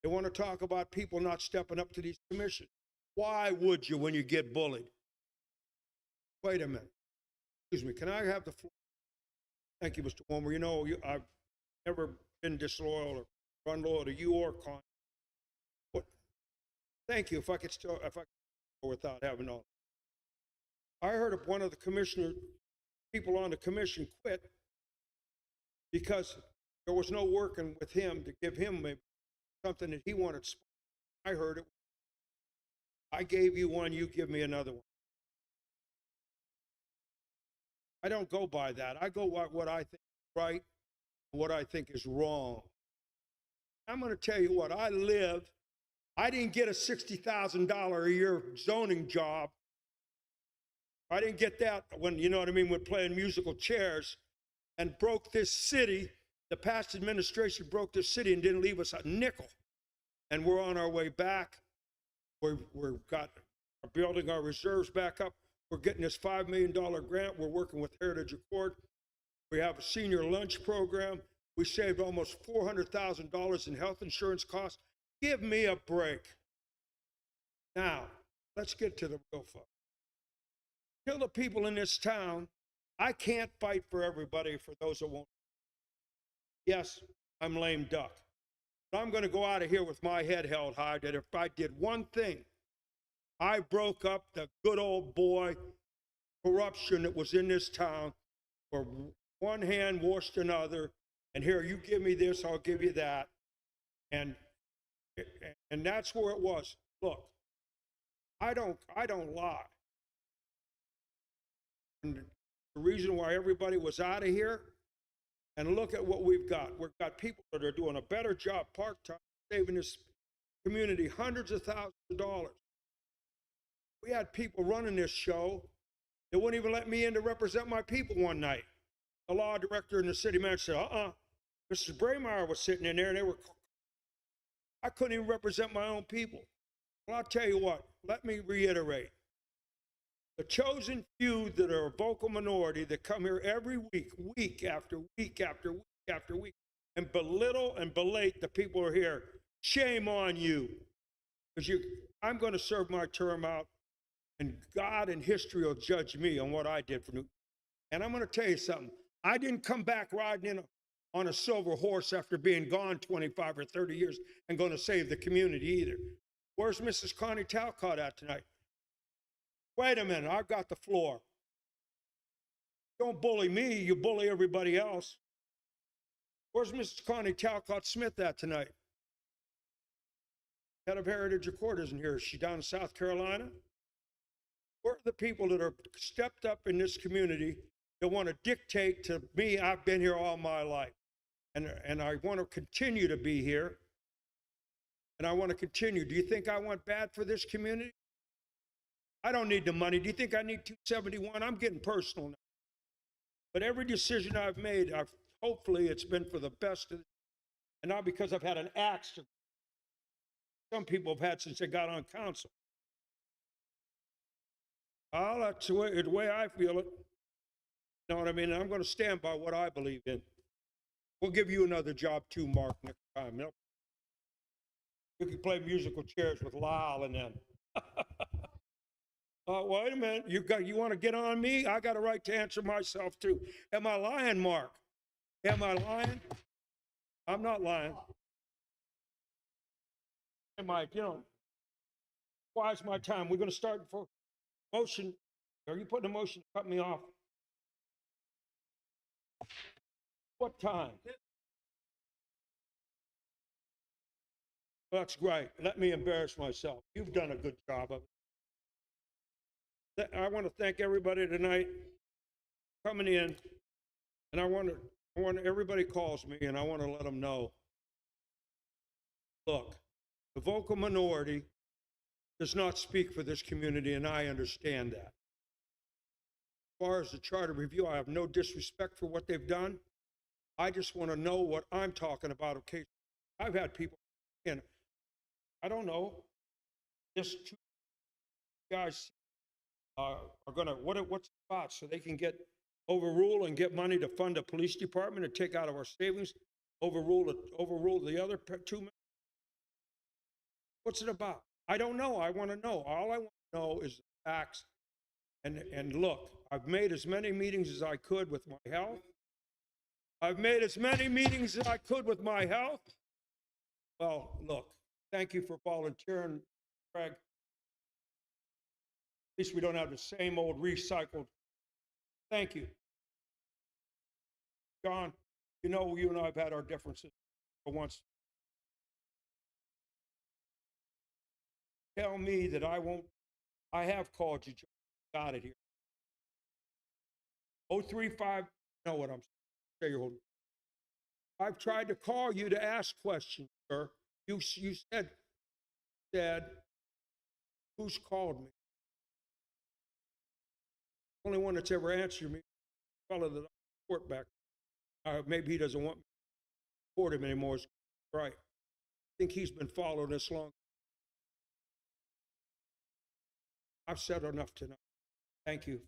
they want to talk about people not stepping up to these commissions. Why would you when you get bullied? Wait a minute. Excuse me, can I have the floor? Thank you, Mr. Wilmer. You know, I've never been disloyal or unloyal to you or Con. But thank you. If I could go without having all. I heard of one of the people on the commission quit because there was no working with him to give him something that he wanted. I heard it. I gave you one, you give me another one. I don't go by that. I go by what I think is right and what I think is wrong. I'm going to tell you what, I didn't get a $60,000 a year zoning job. I didn't get that when, you know what I mean, when playing musical chairs, and broke this city. The past administration broke this city and didn't leave us a nickel. And we're on our way back. We're building our reserves back up. We're getting this $5 million grant. We're working with Heritage Accord. We have a senior lunch program. We saved almost $400,000 in health insurance costs. Give me a break. Now, let's get to the real fun. Tell the people in this town, I can't fight for everybody, for those that won't. Yes, I'm lame duck. But I'm going to go out of here with my head held high that if I did one thing, I broke up the good old boy corruption that was in this town, where one hand washed another, and here, you give me this, I'll give you that. And that's where it was. Look, I don't lie. And the reason why everybody was out of here, and look at what we've got. We've got people that are doing a better job part-time, saving this community hundreds of thousands of dollars. We had people running this show that wouldn't even let me in to represent my people one night. The law director and the city manager said, Mrs. Braymeyer was sitting in there, and I couldn't even represent my own people. Well, I'll tell you what, let me reiterate. The chosen few that are a vocal minority that come here every week, week after week after week after week, and belittle and belate the people who are here, shame on you. Because I'm going to serve my term out, and God and history will judge me on what I did for Newton. And I'm going to tell you something. I didn't come back riding in on a silver horse after being gone 25 or 30 years and going to save the community either. Where's Mrs. Connie Talcott at tonight? Wait a minute, I've got the floor. Don't bully me, you bully everybody else. Where's Mrs. Connie Talcott Smith at tonight? Head of Heritage Accord isn't here. Is she down in South Carolina? Where are the people that are stepped up in this community that want to dictate to me? I've been here all my life, and I want to continue to be here, and I want to continue. Do you think I want bad for this community? I don't need the money. Do you think I need 271? I'm getting personal now. But every decision I've made, hopefully it's been for the best of, and not because I've had an axe. Some people have had since they got on council. That's the way I feel it. You know what I mean? And I'm going to stand by what I believe in. We'll give you another job too, Mark, next time. You can play musical chairs with Lyle and them. Wait a minute. You want to get on me? I got a right to answer myself too. Am I lying, Mark? Am I lying? I'm not lying. Am I, why's my time? We're going to start for motion. Are you putting a motion to cut me off? What time? That's great. Let me embarrass myself. You've done a good job of it. I want to thank everybody tonight coming in, and I want everybody calls me, and I want to let them know. Look, the vocal minority does not speak for this community, and I understand that. As far as the charter review, I have no disrespect for what they've done. I just want to know what I'm talking about. Okay, I've had people, and I don't know, just two guys are gonna what's the spot so they can get overrule and get money to fund the police department and take out of our savings, overrule the other two members? What's it about? I don't know. I want to know. All I want to know is the facts. And look, I've made as many meetings as I could with my health. I've made as many meetings as I could with my health. Well, look, thank you for volunteering, Craig. At least we don't have the same old recycled. Thank you. John, you know you and I have had our differences for once. Tell me that I won't. I have called you, John. Got it here. 035, you know what I'm saying. Hold. I've tried to call you to ask questions, sir. You said, who's called me? Only one that's ever answered me, the fellow that I report back. Maybe he doesn't want me to report him anymore. Right. I think he's been following this long. I've said enough tonight. Thank you.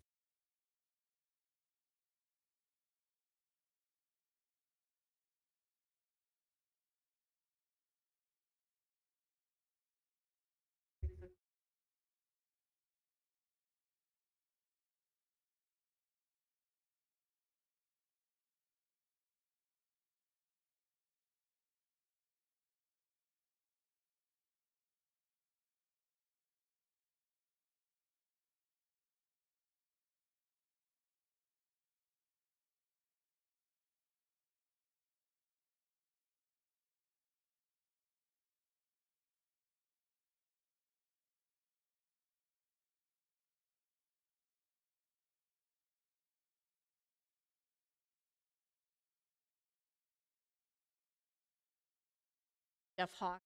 Jeff Hawk,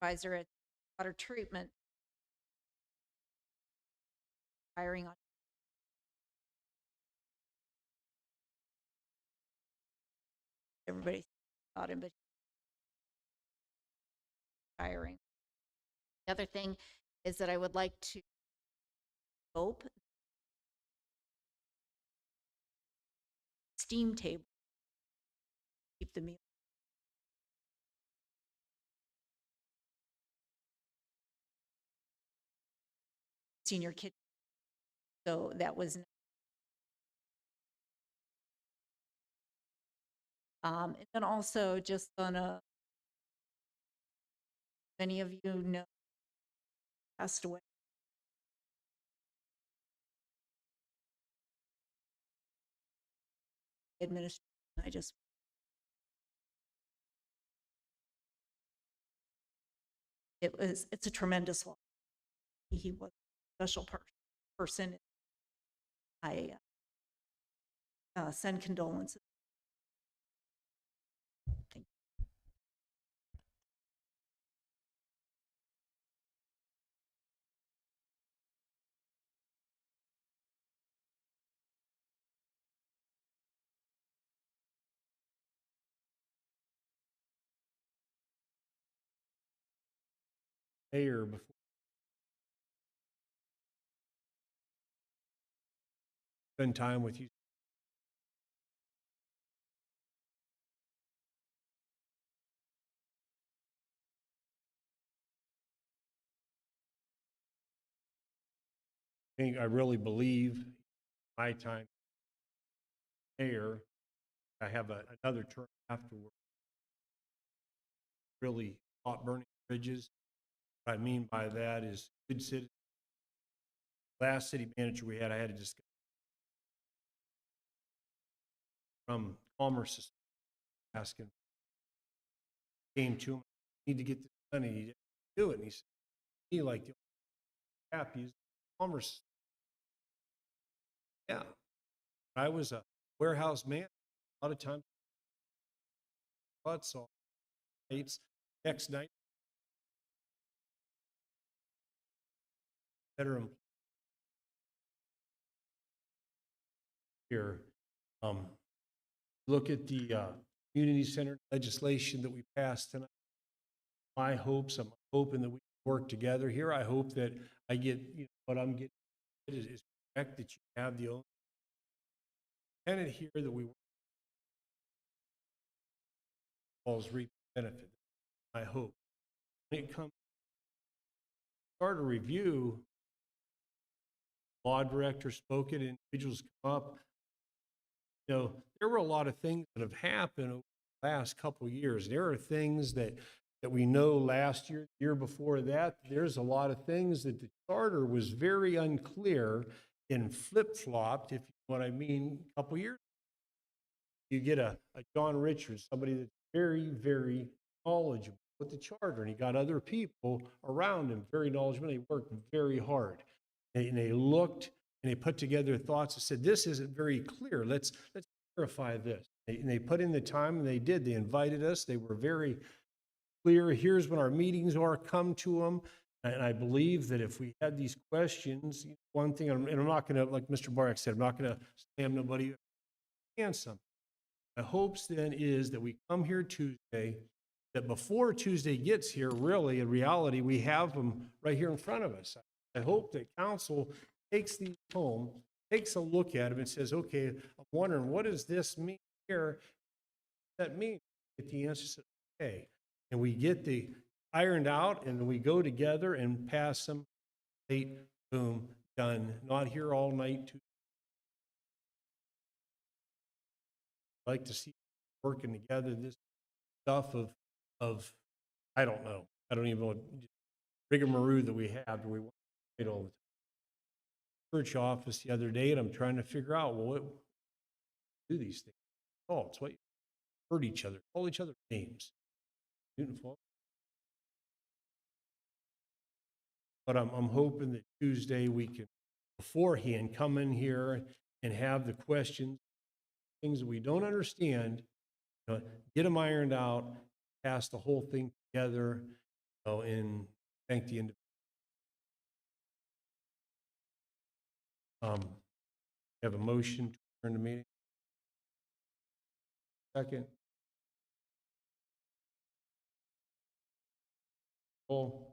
advisor at water treatment, hiring on everybody thought him, but hiring. The other thing is that I would like to hope steam table, keep the meal. Senior kitchen. So that was, and then also just on a, many of you know, passed away. Administration, it's a tremendous loss. He was a special person. I send condolences. Thank you. Mayor, before spend time with you. I really believe my time mayor, I have another term afterward. Really hot burning bridges. What I mean by that is good city. Last city manager we had, I had to discuss from Commerce asking, came to him, need to get this done, and he didn't do it. And he said, he like the cap used Commerce. Yeah, I was a warehouse man. A lot of times, saw nights, next night, better here. Look at the community center legislation that we passed tonight. My hopes, I'm hoping that we work together here. I hope that I get what I'm getting is correct that you have the only tenant here that we calls reap the benefit. I hope when it comes to start a review, law director spoke it, individuals come up. You know, there were a lot of things that have happened over the last couple of years. There are things that we know last year, the year before that. There's a lot of things that the charter was very unclear and flip-flopped, if you know what I mean, a couple of years. You get a John Richards, somebody that's very, very knowledgeable with the charter, and he got other people around him, very knowledgeable. They worked very hard. And they looked and they put together thoughts and said, this isn't very clear. Let's clarify this. And they put in the time, and they did. They invited us. They were very clear. Here's when our meetings are. Come to them. And I believe that if we had these questions, one thing, and I'm not going to, like Mr. Barrick said, I'm not going to slam nobody and something. My hopes then is that we come here Tuesday, that before Tuesday gets here, really, in reality, we have them right here in front of us. I hope that council takes these home, takes a look at them and says, okay, I'm wondering, what does this mean here? What does that mean? Get the answer, okay. And we get the ironed out, and then we go together and pass them, late, boom, done. Not here all night. I'd like to see working together this stuff of I don't know. I don't even know what rigmarole that we have. Do we want to wait all the time? Church office the other day, and I'm trying to figure out, well, what do these things? Oh, it's what you hurt each other, call each other names. Newton Falls. But I'm hoping that Tuesday we can beforehand come in here and have the questions, things that we don't understand, get them ironed out, pass the whole thing together, and thank the individual. Have a motion to adjourn the meeting. Second. Roll.